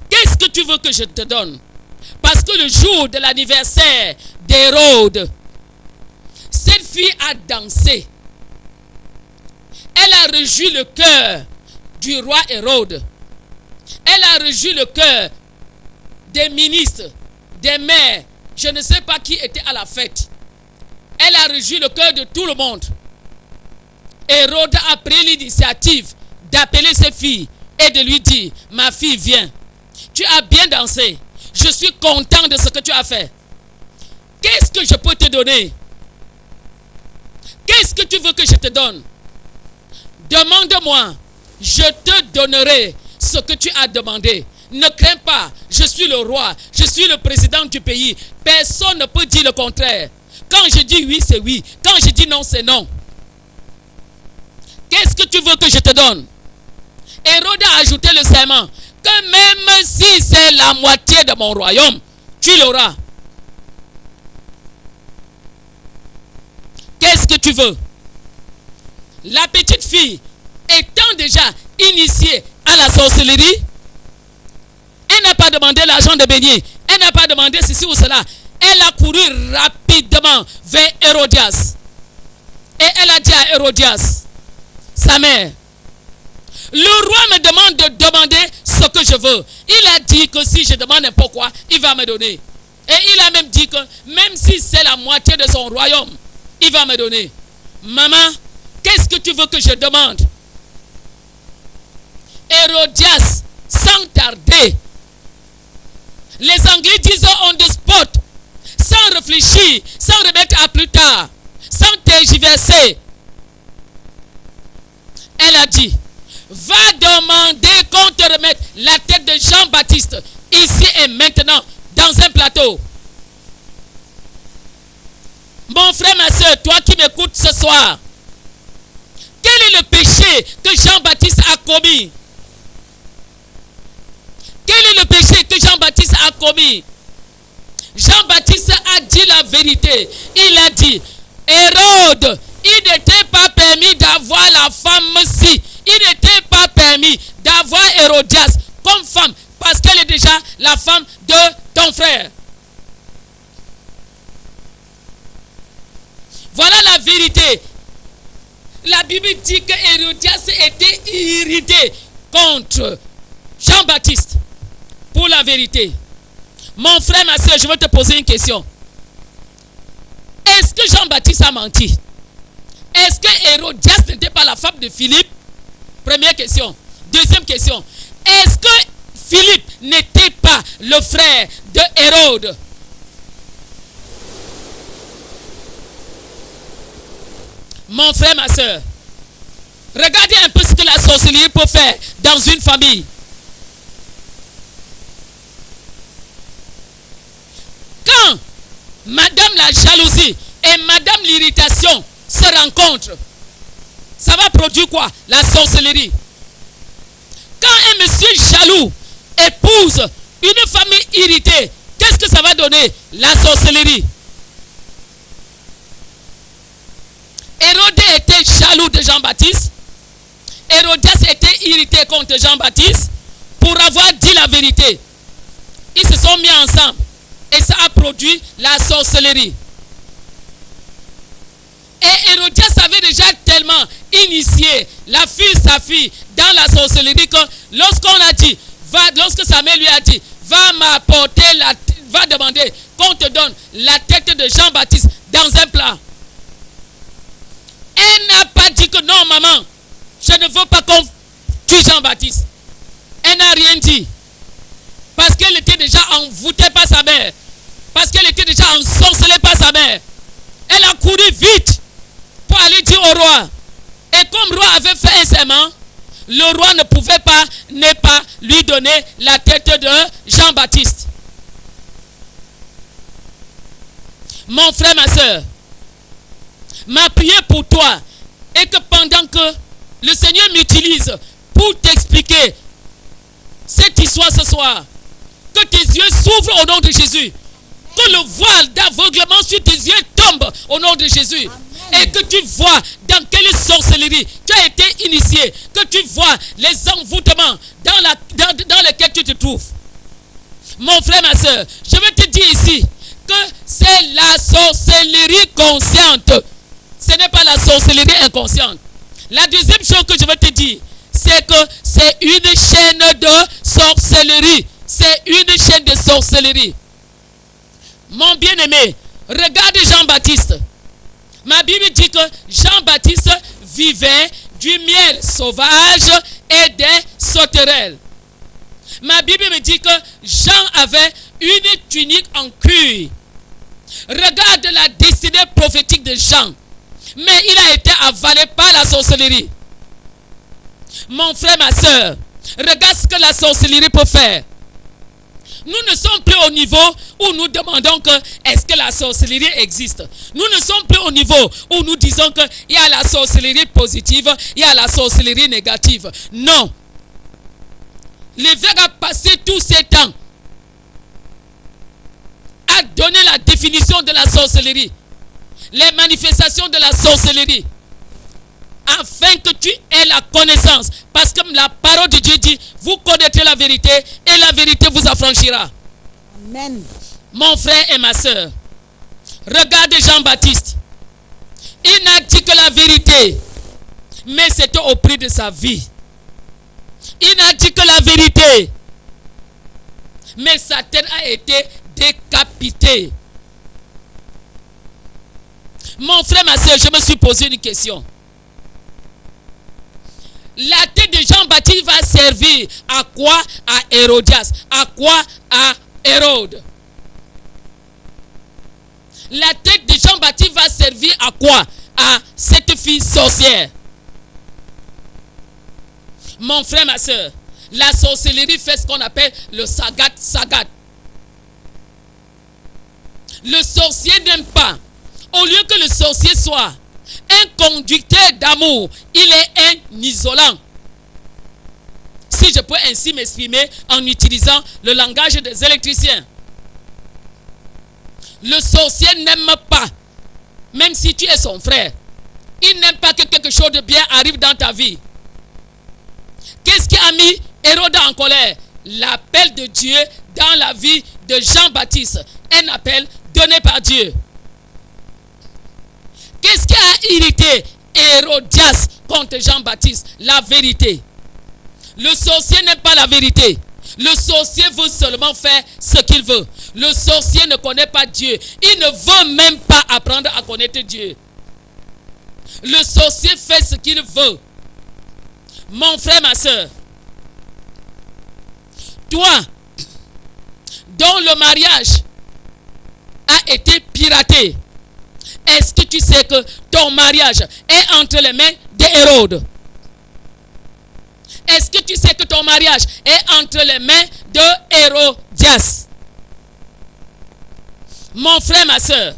Speaker 1: qu'est-ce que tu veux que je te donne? Parce que le jour de l'anniversaire d'Hérode, cette fille a dansé. Elle a réjoui le cœur du roi Hérode. Elle a réjoui le cœur des ministres, des maires. Je ne sais pas qui était à la fête. Elle a réjoui le cœur de tout le monde. Hérode a pris l'initiative d'appeler ses filles et de lui dire, ma fille, viens. Tu as bien dansé. Je suis content de ce que tu as fait. Qu'est-ce que je peux te donner? Qu'est-ce que tu veux que je te donne? Demande-moi. Je te donnerai ce que tu as demandé. Ne crains pas. Je suis le roi. Je suis le président du pays. Personne ne peut dire le contraire. Quand je dis oui, c'est oui. Quand je dis non, c'est non. Qu'est-ce que tu veux que je te donne? Hérode a ajouté le serment que même si c'est la moitié de mon royaume, tu l'auras. Qu'est-ce que tu veux? La petite fille, étant déjà initiée à la sorcellerie, elle n'a pas demandé l'argent de béni, elle n'a pas demandé ceci ou cela. Elle a couru rapidement vers Hérodias. Et elle a dit à Hérodias, sa mère, le roi me demande de demander ce que je veux. Il a dit que si je demande n'importe quoi, il va me donner. Et il a même dit que même si c'est la moitié de son royaume, il va me donner. Maman, qu'est-ce que tu veux que je demande? Hérodias, sans tarder, les Anglais disent on the spot, sans réfléchir, sans remettre à plus tard, sans tergiverser. Elle a dit, va demander qu'on te remette la tête de Jean-Baptiste ici et maintenant dans un plateau. Mon frère, ma soeur, toi qui m'écoutes ce soir, quel est le péché que Jean-Baptiste a commis? Quel est le péché que Jean-Baptiste a commis? Jean-Baptiste a dit la vérité. Il a dit, Hérode, il n'était pas permis d'avoir la femme-ci. Il n'était pas permis d'avoir Hérodias comme femme parce qu'elle est déjà la femme de ton frère. Voilà la vérité. La Bible dit que Hérodias était irrité contre Jean-Baptiste pour la vérité. Mon frère, ma soeur, je vais te poser une question. Est-ce que Jean-Baptiste a menti? Est-ce que Hérodias n'était pas la femme de Philippe? Première question. Deuxième question. Est-ce que Philippe n'était pas le frère de Hérode? Mon frère, ma soeur, regardez un peu ce que la sorcellerie peut faire dans une famille. Quand madame la jalousie et madame l'irritation se rencontrent, ça va produire quoi? La sorcellerie. Quand un monsieur jaloux épouse une famille irritée, qu'est-ce que ça va La sorcellerie. Hérode était jaloux de Jean-Baptiste. Hérodias était irrité contre Jean-Baptiste pour avoir dit la vérité. Ils se sont mis ensemble et ça a produit la sorcellerie. Et Hérodias avait déjà tellement initié sa fille dans la sorcellerie que lorsqu'on a dit, lorsque Samuel lui a dit, va demander qu'on te donne la tête de Jean-Baptiste dans un plat. Elle n'a pas dit que non, maman, je ne veux pas qu'on tue Jean-Baptiste. Elle n'a rien dit. Parce qu'elle était déjà envoûtée par sa mère. Parce qu'elle était déjà ensorcelée par sa mère. Elle a couru vite pour aller dire au roi. Et comme le roi avait fait un serment, le roi ne pouvait pas ne pas lui donner la tête de Jean-Baptiste. Mon frère, ma soeur, ma prière pour toi est que pendant que le Seigneur m'utilise pour t'expliquer cette histoire ce soir, que tes yeux s'ouvrent au nom de Jésus, que le voile d'aveuglement sur tes yeux tombe au nom de Jésus. Amen. Et que tu vois dans quelle sorcellerie tu as été initié, que tu vois les envoûtements dans lesquels tu te trouves. Mon frère, ma soeur, je veux te dire ici que c'est la sorcellerie consciente. Ce n'est pas la sorcellerie inconsciente. La deuxième chose que je veux te dire, c'est que c'est une chaîne de sorcellerie. C'est une chaîne de sorcellerie. Mon bien-aimé, regarde Jean-Baptiste. Ma Bible dit que Jean-Baptiste vivait du miel sauvage et des sauterelles. Ma Bible me dit que Jean avait une tunique en cuir. Regarde la destinée prophétique de Jean. Mais il a été avalé par la sorcellerie. Mon frère, ma soeur, regarde ce que la sorcellerie peut faire. Nous ne sommes plus au niveau où nous demandons que est-ce que la sorcellerie existe. Nous ne sommes plus au niveau où nous disons qu'il y a la sorcellerie positive, il y a la sorcellerie négative. Non. L'évêque a passé tous ces temps à donner la définition de la sorcellerie, les manifestations de la sorcellerie, afin que tu aies la connaissance. Parce que la parole de Dieu dit, vous connaîtrez la vérité et la vérité vous affranchira.
Speaker 2: Amen.
Speaker 1: Mon frère et ma soeur, regarde Jean-Baptiste. Il n'a dit que la vérité, mais c'était au prix de sa vie. Il n'a dit que la vérité, mais sa tête a été décapitée. Mon frère, ma soeur, je me suis posé une question. La tête de Jean-Baptiste va servir à quoi? À Hérodias. À quoi? À Hérode. La tête de Jean-Baptiste va servir à quoi? À cette fille sorcière. Mon frère, ma soeur, la sorcellerie fait ce qu'on appelle le sagat. Le sorcier n'aime pas. Au lieu que le sorcier soit un conducteur d'amour, il est un isolant. Si je peux ainsi m'exprimer en utilisant le langage des électriciens. Le sorcier n'aime pas, même si tu es son frère, il n'aime pas que quelque chose de bien arrive dans ta vie. Qu'est-ce qui a mis Hérode en colère? L'appel de Dieu dans la vie de Jean-Baptiste. Un appel donné par Dieu. Qu'est-ce qui a irrité Hérodias contre Jean-Baptiste? La vérité. Le sorcier n'aime pas la vérité. Le sorcier veut seulement faire ce qu'il veut. Le sorcier ne connaît pas Dieu. Il ne veut même pas apprendre à connaître Dieu. Le sorcier fait ce qu'il veut. Mon frère, ma soeur, toi, dont le mariage a été piraté, est-ce que tu sais que ton mariage est entre les mains d'Hérode? Est-ce que tu sais que ton mariage est entre les mains de Hérodias? Mon frère, ma soeur,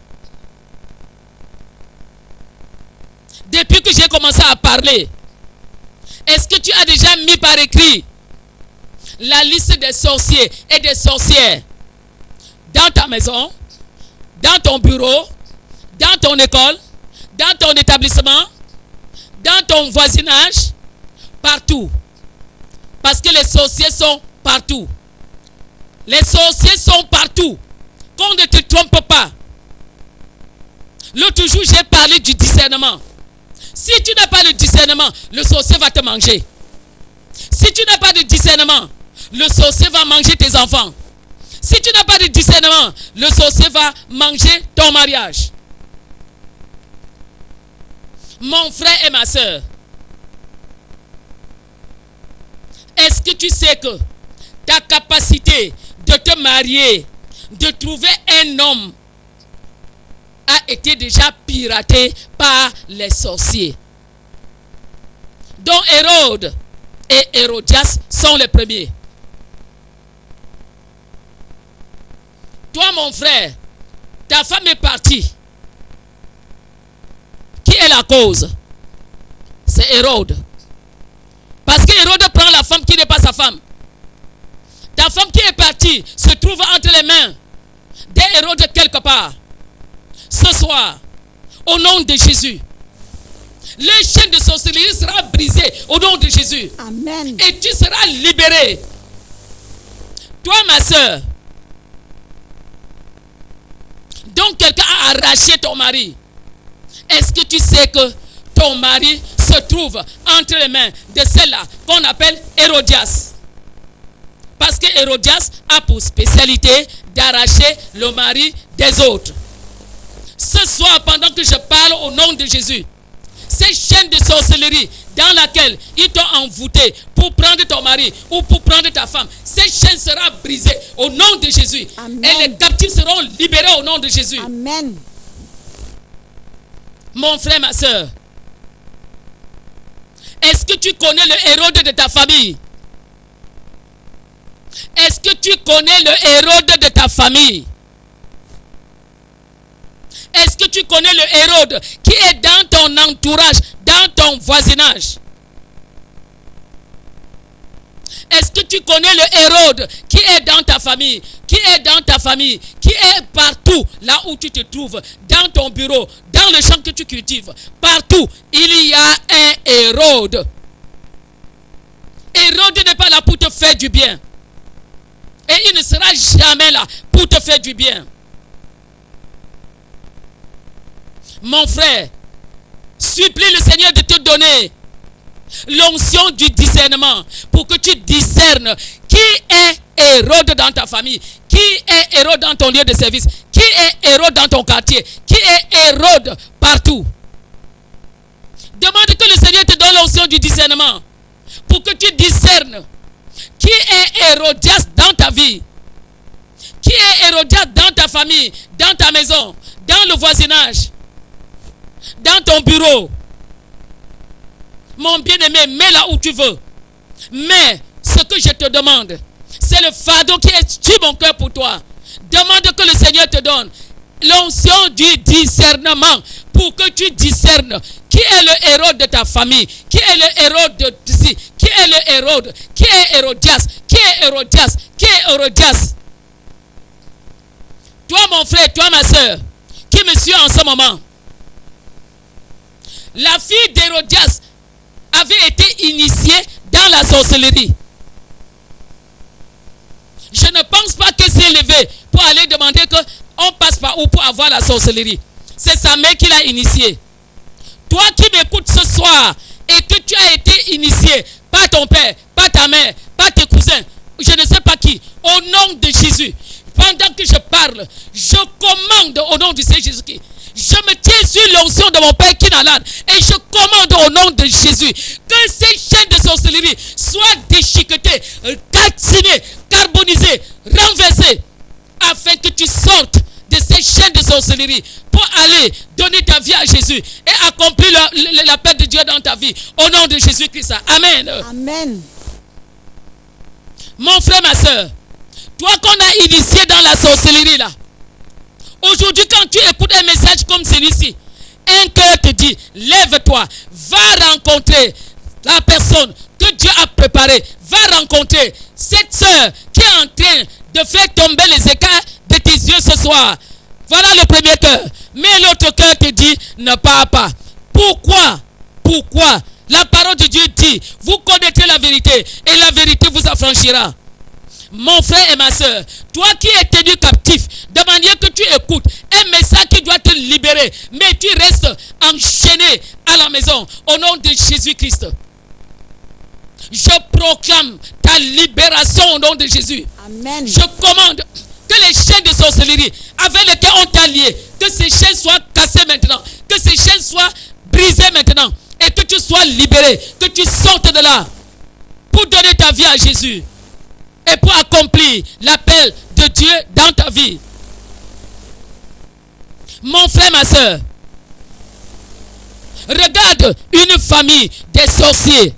Speaker 1: depuis que j'ai commencé à parler, est-ce que tu as déjà mis par écrit la liste des sorciers et des sorcières dans ta maison, dans ton bureau, dans ton école, dans ton établissement, dans ton voisinage, partout. Parce que les sorciers sont partout. Les sorciers sont partout. Qu'on ne te trompe pas. L'autre jour, j'ai parlé du discernement. Si tu n'as pas de discernement, le sorcier va te manger. Si tu n'as pas de discernement, le sorcier va manger tes enfants. Si tu n'as pas de discernement, le sorcier va manger ton mariage. Mon frère et ma soeur, est-ce que tu sais que ta capacité de te marier, de trouver un homme, a été déjà piratée par les sorciers, dont Hérode et Hérodias sont les premiers. Toi, mon frère, ta femme est partie. Qui est la cause? C'est Hérode. Parce que Hérode prend la femme qui n'est pas sa femme. Ta femme qui est partie se trouve entre les mains d'Hérode quelque part. Ce soir, au nom de Jésus, le chaîne de sorcellerie sera brisé au nom de Jésus.
Speaker 2: Amen.
Speaker 1: Et tu seras libéré. Toi, ma soeur, donc quelqu'un a arraché ton mari. Est-ce que tu sais que ton mari se trouve entre les mains de celle-là qu'on appelle Hérodias? Parce que Hérodias a pour spécialité d'arracher le mari des autres. Ce soir, pendant que je parle au nom de Jésus, ces chaînes de sorcellerie dans laquelle ils t'ont envoûté pour prendre ton mari ou pour prendre ta femme, ces chaînes seront brisées au nom de Jésus.
Speaker 2: Amen.
Speaker 1: Et les captifs seront libérés au nom de Jésus.
Speaker 2: Amen.
Speaker 1: Mon frère, ma soeur, est-ce que tu connais le Hérode de ta famille? Est-ce que tu connais le Hérode de ta famille? Est-ce que tu connais le Hérode qui est dans ton entourage, dans ton voisinage? Est-ce que tu connais le Hérode qui est dans ta famille, qui est dans ta famille, qui est partout là où tu te trouves, dans ton bureau, dans le champ que tu cultives, partout, il y a un Hérode. Hérode n'est pas là pour te faire du bien. Et il ne sera jamais là pour te faire du bien. Mon frère, supplie le Seigneur de te donner l'onction du discernement pour que tu discernes qui est Hérode dans ta famille, qui est Hérode dans ton lieu de service, qui est Hérode dans ton quartier, qui est Hérode partout. Demande que le Seigneur te donne l'onction du discernement pour que tu discernes qui est Hérodias dans ta vie, qui est Hérodias dans ta famille, dans ta maison, dans le voisinage, dans ton bureau. Mon bien-aimé, mets là où tu veux. Mais ce que je te demande, c'est le fardeau qui est sur mon cœur pour toi. Demande que le Seigneur te donne l'onction du discernement pour que tu discernes qui est le Hérode de ta famille, qui est le Hérode de ici, qui est le Hérode, qui est Hérodias, qui est Hérodias, qui est Hérodias. Toi, mon frère, toi, ma soeur, qui me suis en ce moment, la fille d'Hérodias avait été initiée dans la sorcellerie. Je ne pense pas qu'elle s'est levée pour aller demander qu'on passe par où pour avoir la sorcellerie. C'est sa mère qui l'a initiée. Toi qui m'écoutes ce soir et que tu as été initié par ton père, par ta mère, par tes cousins, je ne sais pas qui, au nom de Jésus, pendant que je parle, je commande au nom du Seigneur Jésus-Christ. Je me tiens sur l'onction de mon Père qui n'alade et je commande au nom de Jésus que ces chaînes de sorcellerie soient déchiquetées, calcinées, carbonisées, renversées, afin que tu sortes de ces chaînes de sorcellerie pour aller donner ta vie à Jésus et accomplir la paix de Dieu dans ta vie. Au nom de Jésus-Christ. Amen.
Speaker 2: Amen.
Speaker 1: Mon frère, ma soeur, toi qu'on a initié dans la sorcellerie là, aujourd'hui quand tu écoutes un message comme celui-ci, un cœur te dit, lève-toi, va rencontrer la personne que Dieu a préparée, va rencontrer cette soeur qui est en train de faire tomber les écailles de tes yeux ce soir. Voilà le premier cœur. Mais l'autre cœur te dit, ne pars pas. Pourquoi? Pourquoi? La parole de Dieu dit, vous connaîtrez la vérité et la vérité vous affranchira. Mon frère et ma soeur, toi qui es tenu captif, de manière que tu écoutes un message qui doit te libérer, mais tu restes enchaîné à la maison, au nom de Jésus-Christ. Je proclame ta libération au nom de Jésus.
Speaker 2: Amen.
Speaker 1: Je commande que les chaînes de sorcellerie avec lesquelles on t'a lié, que ces chaînes soient cassées maintenant, que ces chaînes soient brisées maintenant, et que tu sois libéré, que tu sortes de là pour donner ta vie à Jésus et pour accomplir l'appel de Dieu dans ta vie. Mon frère, ma soeur, regarde une famille des sorciers.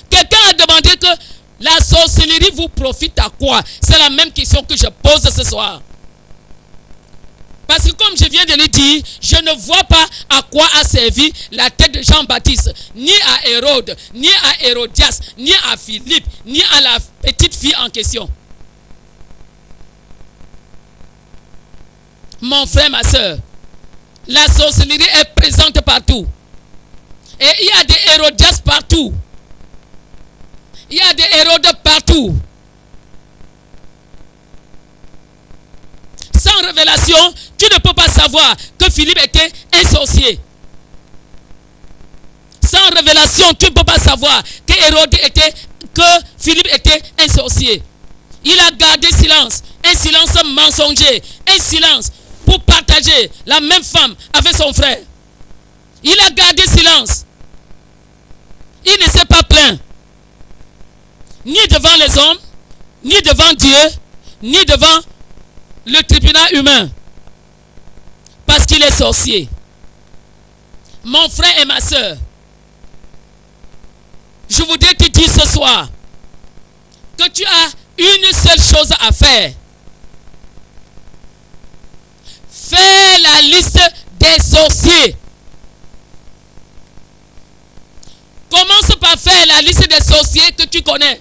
Speaker 1: Quelqu'un a demandé que la sorcellerie vous profite à quoi? C'est la même question que je pose ce soir. Parce que comme je viens de le dire, je ne vois pas à quoi a servi la tête de Jean-Baptiste, ni à Hérode, ni à Hérodias, ni à Philippe, ni à la petite fille en question. Mon frère, ma soeur, la sorcellerie est présente partout. Et il y a des Hérodias partout. Il y a des Hérodes partout. Sans révélation, tu ne peux pas savoir que Philippe était un sorcier. Sans révélation, tu ne peux pas savoir que Philippe était un sorcier. Il a gardé silence, un silence mensonger, un silence pour partager la même femme avec son frère. Il a gardé silence. Il ne s'est pas plaint. Ni devant les hommes, ni devant Dieu, ni devant le tribunal humain. Parce qu'il est sorcier. Mon frère et ma soeur, je voudrais te dire ce soir que tu as une seule chose à faire. Fais la liste des sorciers. Commence par faire la liste des sorciers que tu connais.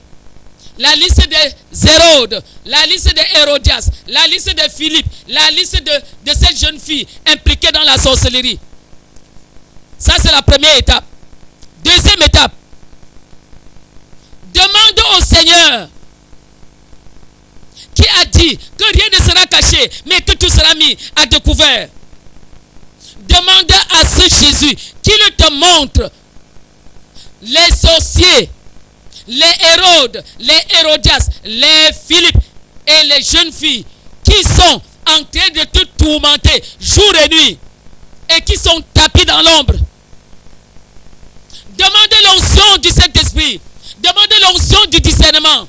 Speaker 1: La liste des Hérodes, la liste des Hérodias, la liste de Philippe, la liste de cette jeune fille impliquée dans la sorcellerie. Ça, c'est la première étape. Deuxième étape. Demande au Seigneur qui a dit que rien ne sera caché, mais que tout sera mis à découvert. Demande à ce Jésus qu'il te montre les sorciers, les Hérodes, les Hérodias, les Philippe et les jeunes filles qui sont en train de te tourmenter jour et nuit et qui sont tapis dans l'ombre. Demandez l'onction du Saint-Esprit. Demandez l'onction du discernement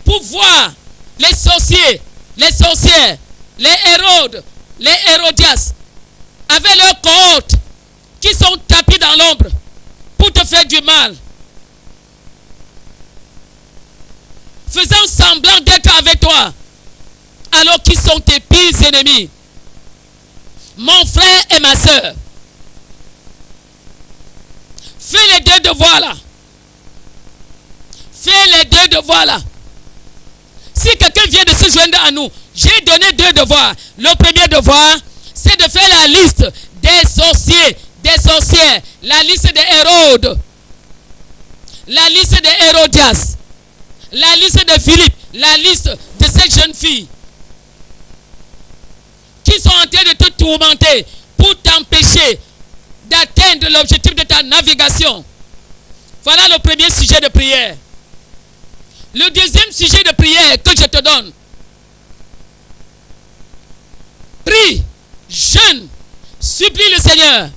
Speaker 1: pour voir les sorciers, les sorcières, les Hérodes, les Hérodias avec leurs cohortes qui sont tapis dans l'ombre pour te faire du mal, faisant semblant d'être avec toi alors qu'ils sont tes pires ennemis. Mon frère et ma soeur, fais les deux devoirs là. Fais les deux devoirs là. Si quelqu'un vient de se joindre à nous, j'ai donné deux devoirs. Le premier devoir, c'est de faire la liste des sorciers, des sorcières, la liste des Hérodes, la liste des Hérodias, la liste de Philippe, la liste de ces jeunes filles qui sont en train de te tourmenter pour t'empêcher d'atteindre l'objectif de ta navigation. Voilà le premier sujet de prière. Le deuxième sujet de prière que je te donne. Prie, jeûne, supplie le Seigneur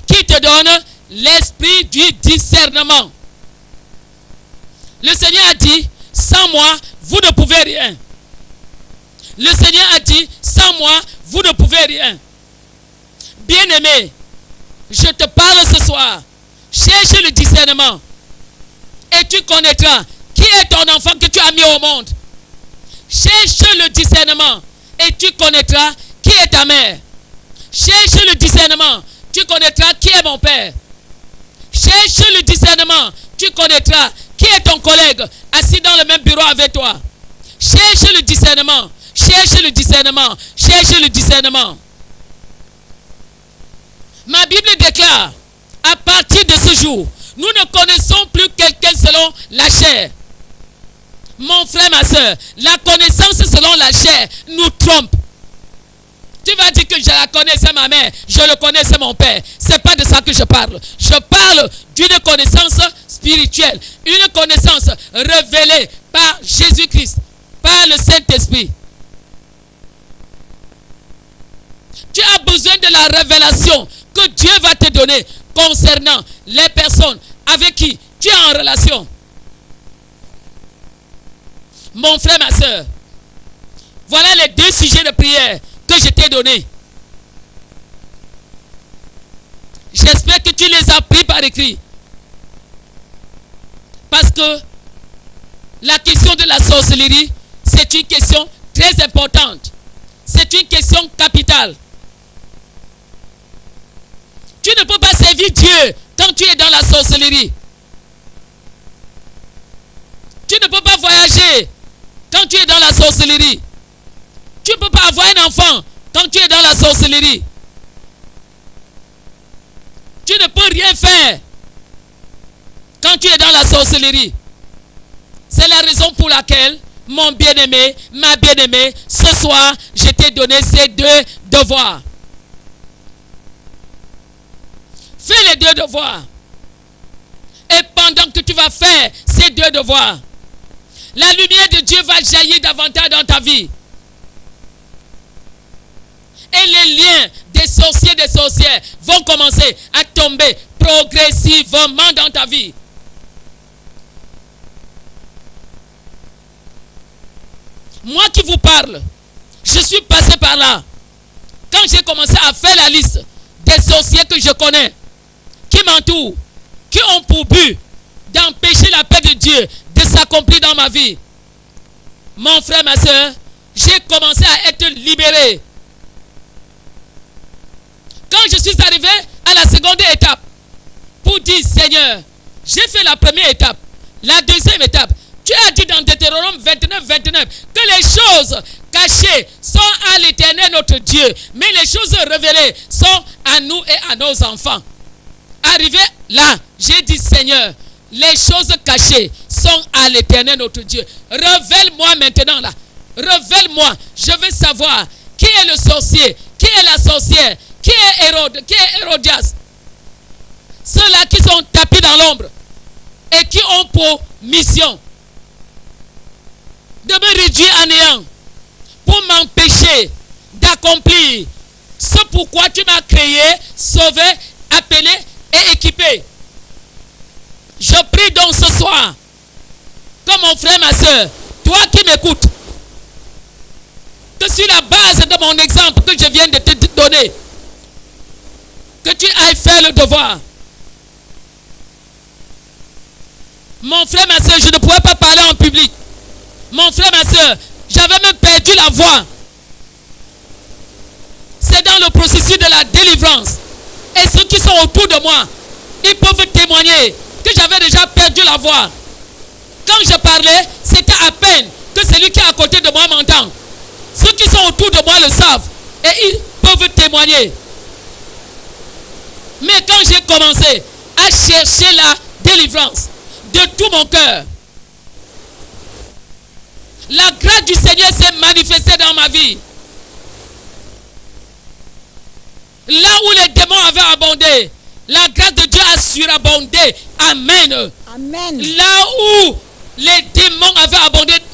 Speaker 1: qui te donne l'esprit du discernement. Le Seigneur a dit, sans moi, vous ne pouvez rien. Le Seigneur a dit, sans moi, vous ne pouvez rien. Bien-aimé, je te parle ce soir. Cherche le discernement et tu connaîtras qui est ton enfant que tu as mis au monde. Cherche le discernement et tu connaîtras qui est ta mère. Cherche le discernement, tu connaîtras qui est mon père. Cherche le discernement, tu connaîtras qui est ton collègue assis dans le même bureau avec toi. Cherche le discernement, Cherche le discernement. Cherche le discernement. Ma Bible déclare, à partir de ce jour, nous ne connaissons plus quelqu'un selon la chair. Mon frère, ma soeur, la connaissance selon la chair nous trompe. Tu vas dire que je la connais, c'est ma mère, je le connais, c'est mon père. C'est pas de ça que je parle. Je parle d'une connaissance spirituelle, une connaissance révélée par Jésus-Christ, par le Saint-Esprit. Tu as besoin de la révélation que Dieu va te donner concernant les personnes avec qui tu es en relation. Mon frère, ma soeur, voilà les 2 sujets de prière que je t'ai donnés. J'espère que tu les as pris par écrit. Parce que la question de la sorcellerie, c'est une question très importante. C'est une question capitale. Tu ne peux pas servir Dieu quand tu es dans la sorcellerie. Tu ne peux pas voyager quand tu es dans la sorcellerie. Tu ne peux pas avoir un enfant quand tu es dans la sorcellerie. Tu ne peux rien faire quand tu es dans la sorcellerie. C'est la raison pour laquelle, mon bien-aimé, ma bien-aimée, ce soir, je t'ai donné ces 2 devoirs. Fais les 2 devoirs. Et pendant que tu vas faire ces 2 devoirs, la lumière de Dieu va jaillir davantage dans ta vie. Et les liens des sorciers, des sorcières vont commencer à tomber progressivement dans ta vie. Moi qui vous parle, je suis passé par là. Quand j'ai commencé à faire la liste des sorciers que je connais, qui m'entourent, qui ont pour but d'empêcher la paix de Dieu de s'accomplir dans ma vie. Mon frère, ma soeur, j'ai commencé à être libéré. Quand je suis arrivé à la seconde étape, pour dire, Seigneur, j'ai fait la première étape, la deuxième étape. Tu as dit dans Deutéronome 29, 29, que les choses cachées sont à l'Éternel notre Dieu, mais les choses révélées sont à nous et à nos enfants. Arrivé là, j'ai dit, Seigneur, les choses cachées sont à l'Éternel notre Dieu. Révèle-moi maintenant là. Révèle-moi. Je veux savoir qui est le sorcier, qui est la sorcière, qui est Hérode, qui est Hérodias. Ceux-là qui sont tapis dans l'ombre et qui ont pour mission de me réduire à néant pour m'empêcher d'accomplir ce pourquoi tu m'as créé, sauvé, appelé et équipé. Je prie donc ce soir que mon frère, ma soeur, toi qui m'écoutes, que sur la base de mon exemple que je viens de te donner, que tu ailles faire le devoir. Mon frère, ma soeur, je ne pouvais pas parler en public. Mon frère, ma soeur, j'avais même perdu la voix. C'est dans le processus de la délivrance. Et ceux qui sont autour de moi, ils peuvent témoigner que j'avais déjà perdu la voix. Quand je parlais, c'était à peine que celui qui est à côté de moi m'entend. Ceux qui sont autour de moi le savent. Et ils peuvent témoigner. Mais quand j'ai commencé à chercher la délivrance de tout mon cœur, la grâce du Seigneur s'est manifestée dans ma vie. Là où les démons avaient abondé, la grâce de Dieu a surabondé. Amen.
Speaker 2: Amen.
Speaker 1: Là où les démons avaient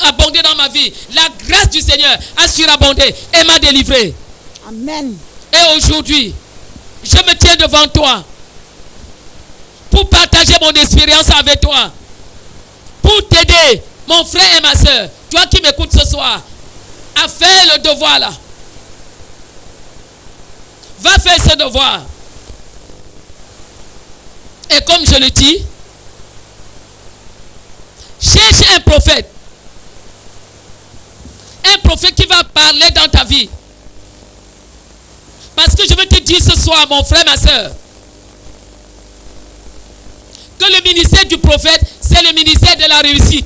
Speaker 1: abondé dans ma vie, la grâce du Seigneur a surabondé et m'a délivré.
Speaker 2: Amen.
Speaker 1: Et aujourd'hui, je me tiens devant toi pour partager mon expérience avec toi, pour t'aider, mon frère et ma soeur, toi qui m'écoutes ce soir, à faire le devoir là. Va faire ce devoir. Et comme je le dis, cherche un prophète. Un prophète qui va parler dans ta vie. Parce que je veux te dire ce soir, mon frère, ma soeur, que le ministère du prophète, c'est le ministère de la réussite.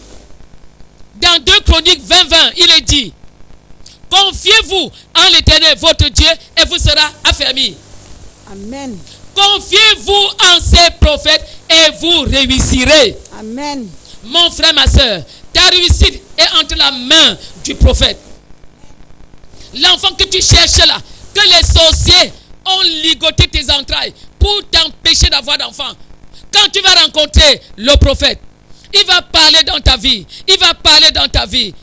Speaker 1: Dans 2 Chroniques 20, 20, il est dit Confiez-vous en l'Éternel, votre Dieu, et vous serez affermis.
Speaker 2: Amen.
Speaker 1: Confiez-vous en ces prophètes et vous réussirez.
Speaker 2: Amen.
Speaker 1: Mon frère, ma soeur, ta réussite est entre la main du prophète. L'enfant que tu cherches là, que les sorciers ont ligoté tes entrailles pour t'empêcher d'avoir d'enfant. Quand tu vas rencontrer le prophète, il va parler dans ta vie. Il va parler dans ta vie.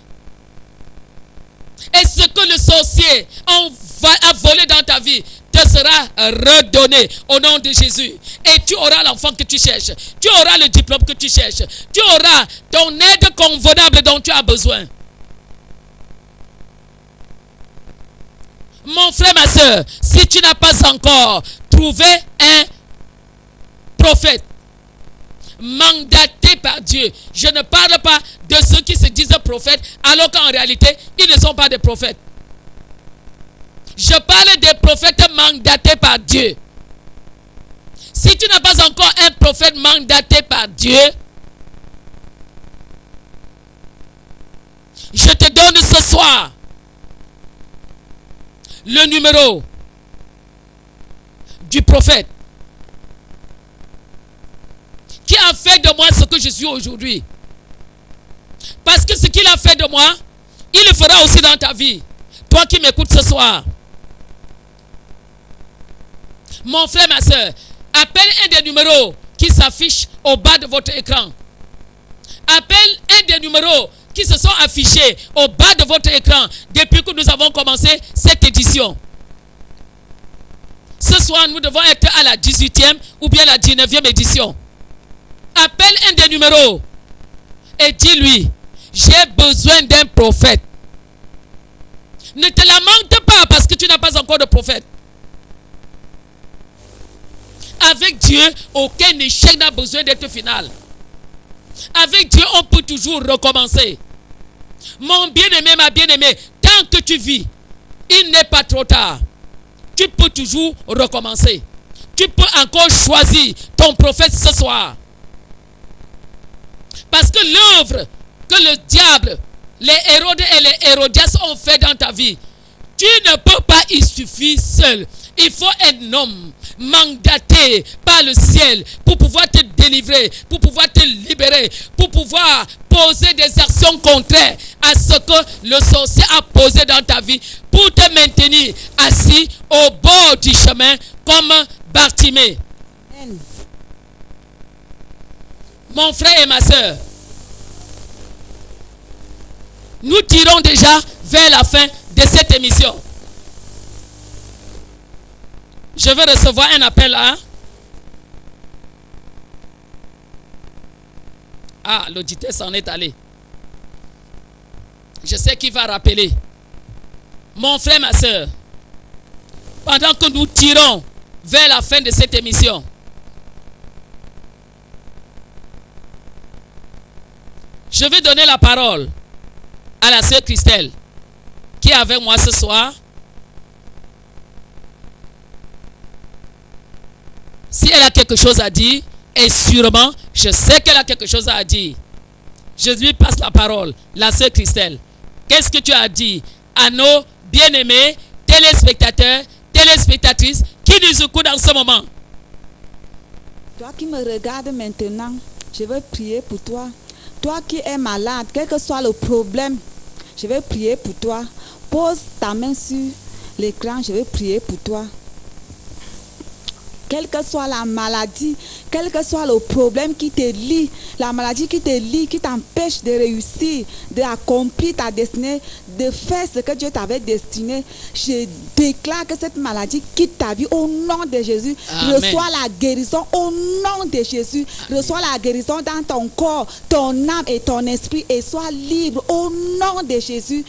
Speaker 1: Et ce que le sorcier a volé dans ta vie te sera redonné au nom de Jésus. Et tu auras l'enfant que tu cherches. Tu auras le diplôme que tu cherches. Tu auras ton aide convenable dont tu as besoin. Mon frère, ma soeur, si tu n'as pas encore trouvé un prophète mandaté par Dieu, je ne parle pas de ceux qui se disent prophètes alors qu'en réalité, ils ne sont pas des prophètes. Je parle des prophètes mandatés par Dieu. Si tu n'as pas encore un prophète mandaté par Dieu, je te donne ce soir le numéro du prophète qui a fait de moi ce que je suis aujourd'hui. Parce que ce qu'il a fait de moi, il le fera aussi dans ta vie. Toi qui m'écoutes ce soir. Mon frère, ma soeur, appelle un des numéros qui s'affichent au bas de votre écran. Appelle un des numéros qui se sont affichés au bas de votre écran depuis que nous avons commencé cette édition. Ce soir, nous devons être à la 18e ou bien la 19e édition. Appelle un des numéros et dis-lui, j'ai besoin d'un prophète. Ne te lamente pas parce que tu n'as pas encore de prophète. Avec Dieu, aucun échec n'a besoin d'être final. Avec Dieu, on peut toujours recommencer. Mon bien-aimé, ma bien-aimée, tant que tu vis, il n'est pas trop tard. Tu peux toujours recommencer. Tu peux encore choisir ton prophète ce soir. Parce que l'œuvre que le diable, les Hérodes et les Hérodias ont fait dans ta vie, tu ne peux pas y suffire seul. Il faut un homme mandaté par le ciel pour pouvoir te délivrer, pour pouvoir te libérer, pour pouvoir poser des actions contraires à ce que le sorcier a posé dans ta vie, pour te maintenir assis au bord du chemin comme Bartimée.
Speaker 2: Amen.
Speaker 1: Mon frère et ma soeur, nous tirons déjà vers la fin de cette émission. Je vais recevoir un appel là. Ah, l'auditeur s'en est allé. Je sais qu'il va rappeler. Mon frère, ma soeur, pendant que nous tirons vers la fin de cette émission, je vais donner la parole à la sœur Christelle qui est avec moi ce soir. Si elle a quelque chose à dire, et sûrement, je sais qu'elle a quelque chose à dire, je lui passe la parole, la sœur Christelle. Qu'est-ce que tu as à dire à nos bien-aimés téléspectateurs, téléspectatrices qui nous écoutent en ce moment?
Speaker 2: Toi qui me regardes maintenant, je veux prier pour toi. Toi qui es malade, quel que soit le problème, je vais prier pour toi. Pose ta main sur l'écran, je vais prier pour toi. Quelle que soit la maladie, quel que soit le problème qui te lie, la maladie qui te lie, qui t'empêche de réussir, d'accomplir ta destinée, de faire ce que Dieu t'avait destiné, je déclare que cette maladie quitte ta vie au nom de Jésus.
Speaker 1: Amen.
Speaker 2: Reçois la guérison au nom de Jésus. Amen. Reçois la guérison dans ton corps, ton âme et ton esprit et sois libre au nom de Jésus.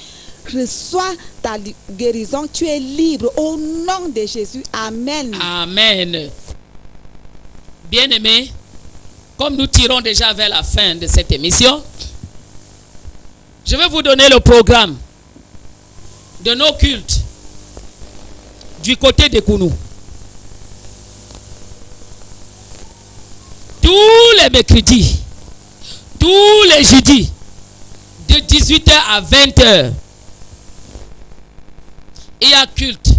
Speaker 2: Reçois ta guérison, tu es libre au nom de Jésus. Amen.
Speaker 1: Amen. Bien-aimés, comme nous tirons déjà vers la fin de cette émission, je vais vous donner le programme de nos cultes du côté de Kounou. Tous les mercredis, tous les jeudis, de 18h à 20h. Il y a culte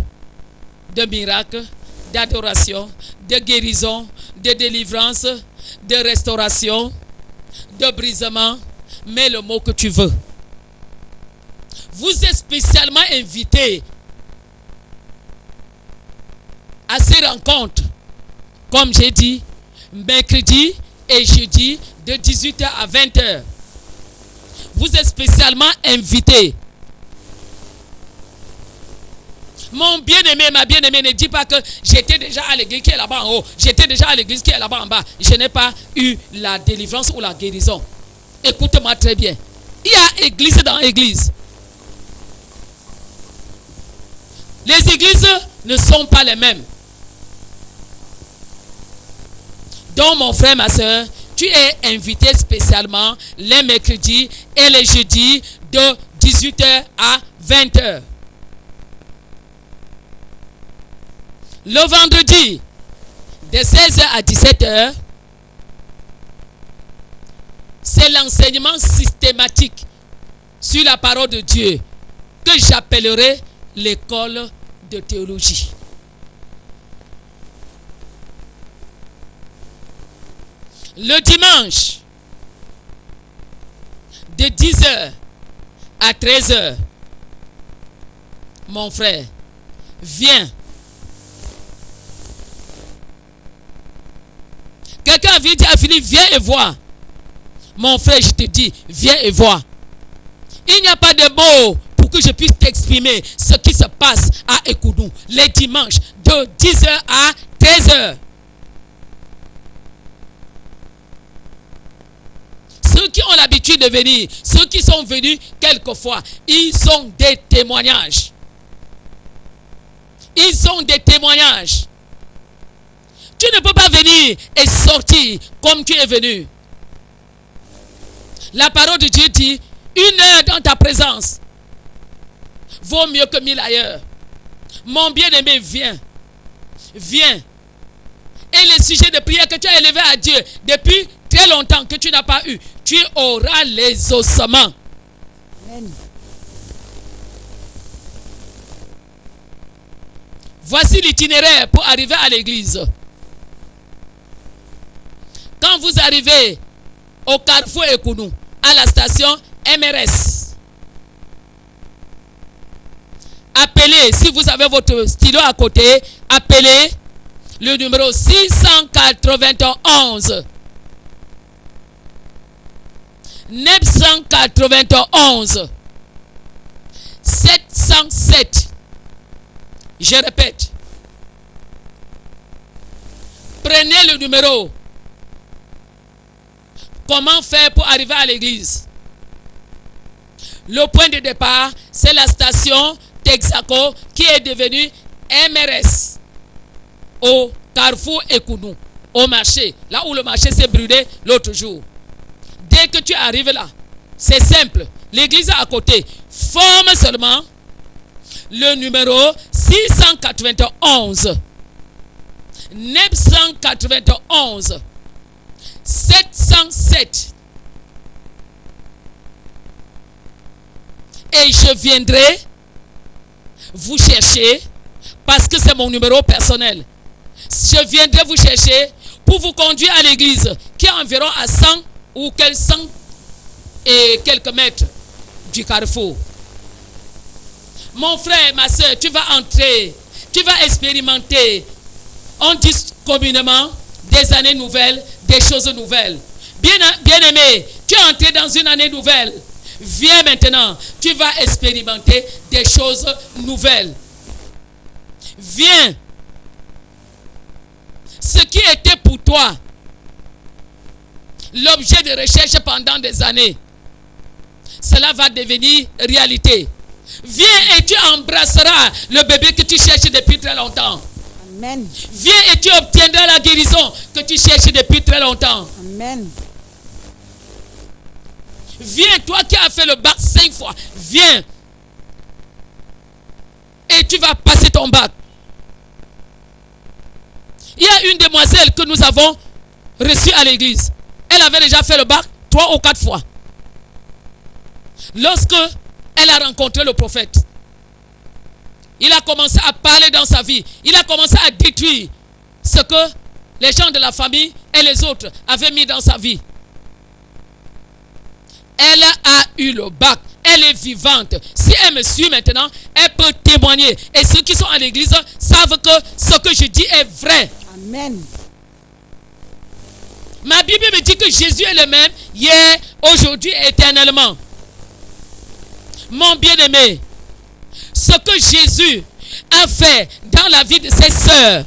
Speaker 1: de miracles, d'adoration, de guérison, de délivrance, de restauration, de brisement. Mets le mot que tu veux. Vous êtes spécialement invités à ces rencontres, comme j'ai dit, mercredi et jeudi de 18h à 20h. Vous êtes spécialement invités. Mon bien-aimé, ma bien-aimée, ne dis pas que j'étais déjà à l'église qui est là-bas en haut. J'étais déjà à l'église qui est là-bas en bas. Je n'ai pas eu la délivrance ou la guérison. Écoute-moi très bien. Il y a église dans église. Les églises ne sont pas les mêmes. Donc mon frère, ma soeur, tu es invité spécialement les mercredis et les jeudis de 18h à 20h. Le vendredi, de 16h à 17h, c'est l'enseignement systématique sur la parole de Dieu que j'appellerai l'école de théologie. Le dimanche, de 10h à 13h, mon frère, viens. Quelqu'un a dit à Philippe, viens et vois. Mon frère, je te dis, viens et vois. Il n'y a pas de mots pour que je puisse t'exprimer ce qui se passe à Ekoudou les dimanches de 10h à 13h. Ceux qui ont l'habitude de venir, ceux qui sont venus quelquefois, ils ont des témoignages. Ils ont des témoignages. Tu ne peux pas venir et sortir comme tu es venu. La parole de Dieu dit, 1 heure dans ta présence vaut mieux que 1000 ailleurs. Mon bien-aimé, viens. Viens. Et les sujets de prière que tu as élevés à Dieu depuis très longtemps que tu n'as pas eu, tu auras les ossements. Amen. Voici l'itinéraire pour arriver à l'église. Quand vous arrivez au carrefour Ekounou, à la station MRS, appelez, si vous avez votre stylo à côté, appelez le numéro 691 991 707. Je répète. Prenez le numéro. Comment faire pour arriver à l'église? Le point de départ, c'est la station Texaco qui est devenue MRS au carrefour Ekounou, au marché, là où le marché s'est brûlé l'autre jour. Dès que tu arrives là, c'est simple. L'église est à côté. Forme seulement le numéro 691 991 707. Et je viendrai vous chercher parce que c'est mon numéro personnel. Je viendrai vous chercher pour vous conduire à l'église qui est environ à 100 ou 100 et quelques mètres du carrefour. Mon frère, ma soeur, tu vas entrer, tu vas expérimenter, on dit communément, des années nouvelles, des choses nouvelles. Bien-aimé, tu es entré dans une année nouvelle. Viens maintenant, tu vas expérimenter des choses nouvelles. Viens. Ce qui était pour toi l'objet de recherche pendant des années, cela va devenir réalité. Viens et tu embrasseras le bébé que tu cherches depuis très longtemps.
Speaker 2: Amen.
Speaker 1: Viens et tu obtiendras la guérison que tu cherches depuis très longtemps.
Speaker 2: Amen.
Speaker 1: Viens, toi qui as fait le bac 5 fois, viens. Et tu vas passer ton bac. Il y a une demoiselle que nous avons reçue à l'église. Elle avait déjà fait le bac 3 ou 4 fois. Lorsque elle a rencontré le prophète, Il a commencé à parler dans sa vie. Il a commencé à détruire ce que les gens de la famille et les autres avaient mis dans sa vie. Elle a eu le bac. Elle est vivante. Si elle me suit maintenant, elle peut témoigner. Et ceux qui sont à l'église savent que ce que je dis est vrai.
Speaker 2: Amen.
Speaker 1: Ma Bible me dit que Jésus est le même hier, aujourd'hui et éternellement. Mon bien-aimé, ce que Jésus a fait dans la vie de ses sœurs,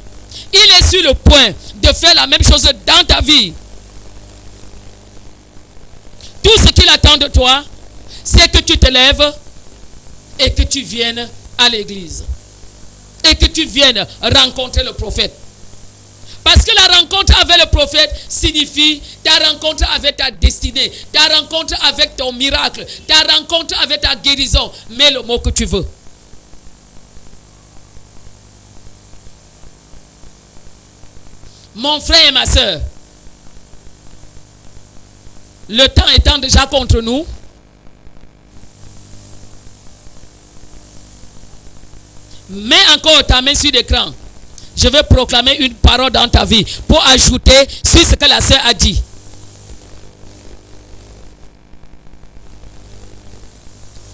Speaker 1: il est sur le point de faire la même chose dans ta vie. Tout ce qu'il attend de toi, c'est que tu te lèves et que tu viennes à l'église. Et que tu viennes rencontrer le prophète. Parce que la rencontre avec le prophète signifie ta rencontre avec ta destinée, ta rencontre avec ton miracle, ta rencontre avec ta guérison. Mets le mot que tu veux. Mon frère et ma soeur, le temps étant déjà contre nous, mets encore ta main sur l'écran. Je vais proclamer une parole dans ta vie pour ajouter sur ce que la sœur a dit.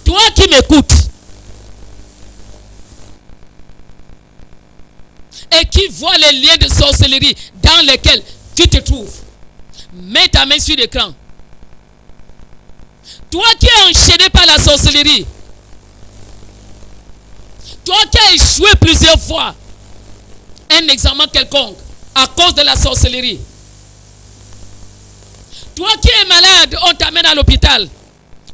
Speaker 1: Toi qui m'écoutes et qui vois les liens de sorcellerie dans lesquels tu te trouves, mets ta main sur l'écran. Toi qui es enchaîné par la sorcellerie, toi qui as échoué plusieurs fois un examen quelconque à cause de la sorcellerie, toi qui es malade, on t'amène à l'hôpital,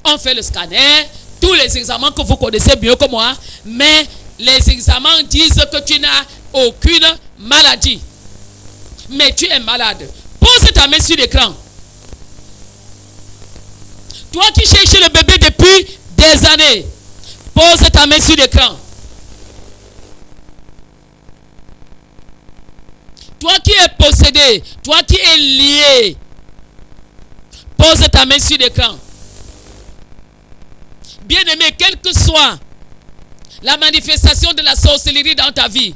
Speaker 1: on fait le scanner, tous les examens que vous connaissez mieux que moi, mais les examens disent que tu n'as aucune maladie, mais tu es malade. Pose ta main sur l'écran. Toi qui cherches le bébé depuis des années, pose ta main sur l'écran. Toi qui es possédé, toi qui es lié, pose ta main sur l'écran. Bien-aimé, quelle que soit la manifestation de la sorcellerie dans ta vie,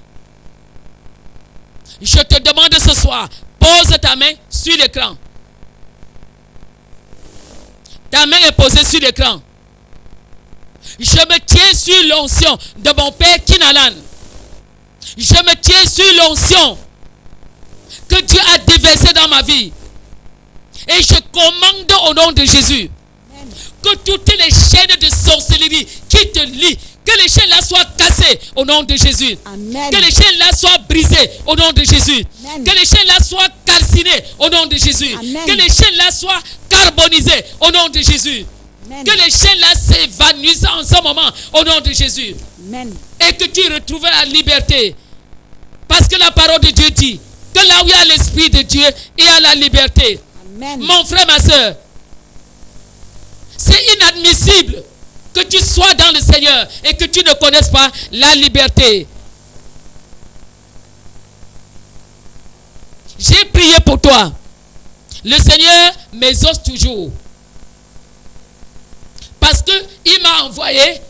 Speaker 1: je te demande ce soir, pose ta main sur l'écran. Ta main est posée sur l'écran. Je me tiens sur l'onction de mon père Kinalan. Je me tiens sur l'onction que Dieu a déversée dans ma vie. Et je commande au nom de Jésus que toutes les chaînes de sorcellerie qui te lient, que les chaînes là soient cassées au nom de Jésus.
Speaker 2: Amen.
Speaker 1: Que les chaînes là soient brisées au nom de Jésus.
Speaker 2: Amen.
Speaker 1: Que les chaînes là soient calcinées au nom de Jésus.
Speaker 2: Amen.
Speaker 1: Que les chaînes là soient carbonisées au nom de Jésus.
Speaker 2: Amen.
Speaker 1: Que les chaînes là s'évanouissent en ce moment au nom de Jésus.
Speaker 2: Amen.
Speaker 1: Et que tu retrouves la liberté. Parce que la parole de Dieu dit que là où il y a l'Esprit de Dieu, il y a la liberté.
Speaker 2: Amen.
Speaker 1: Mon frère, ma soeur, c'est inadmissible que tu sois dans le Seigneur et que tu ne connaisses pas la liberté. J'ai prié pour toi. Le Seigneur m'exauce toujours. Parce qu'il m'a envoyé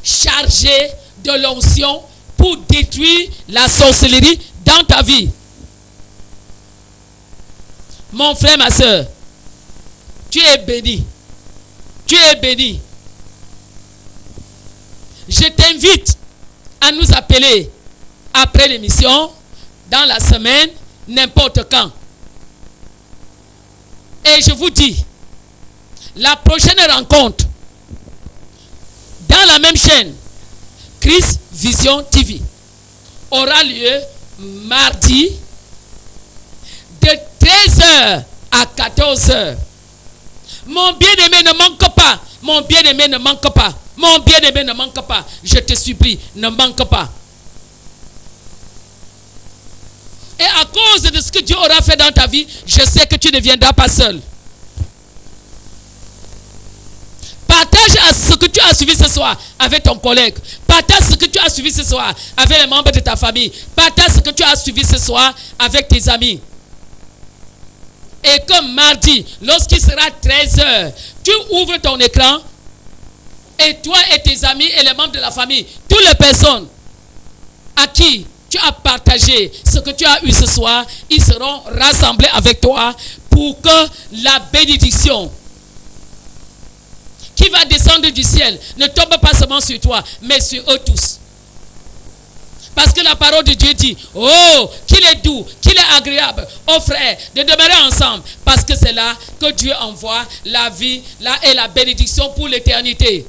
Speaker 1: chargé de l'onction pour détruire la sorcellerie dans ta vie. Mon frère, ma soeur, tu es béni. Tu es béni. Je t'invite à nous appeler après l'émission, dans la semaine, n'importe quand. Et je vous dis, la prochaine rencontre, dans la même chaîne, Christ Vision TV, aura lieu mardi de 13h à 14h. Mon bien-aimé ne manque pas. Mon bien-aimé ne manque pas. Mon bien-aimé ne manque pas. Je te supplie, ne manque pas. Et à cause de ce que Dieu aura fait dans ta vie, je sais que tu ne viendras pas seul. Partage ce que tu as suivi ce soir avec ton collègue. Partage ce que tu as suivi ce soir avec les membres de ta famille. Partage ce que tu as suivi ce soir avec tes amis. Et que mardi, lorsqu'il sera 13h, tu ouvres ton écran et toi et tes amis et les membres de la famille, toutes les personnes à qui tu as partagé ce que tu as eu ce soir, ils seront rassemblés avec toi pour que la bénédiction qui va descendre du ciel ne tombe pas seulement sur toi, mais sur eux tous. Parce que la parole de Dieu dit, oh, qu'il est doux, qu'il est agréable, aux frères, de demeurer ensemble. Parce que c'est là que Dieu envoie la vie, là et la bénédiction pour l'éternité.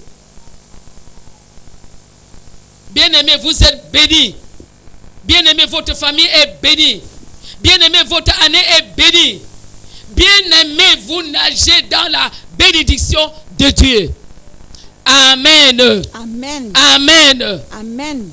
Speaker 1: Bien-aimés, vous êtes bénis. Bien-aimés, votre famille est bénie. Bien-aimés, votre année est bénie. Bien-aimés, vous nagez dans la bénédiction de Dieu. Amen.
Speaker 2: Amen.
Speaker 1: Amen.
Speaker 2: Amen.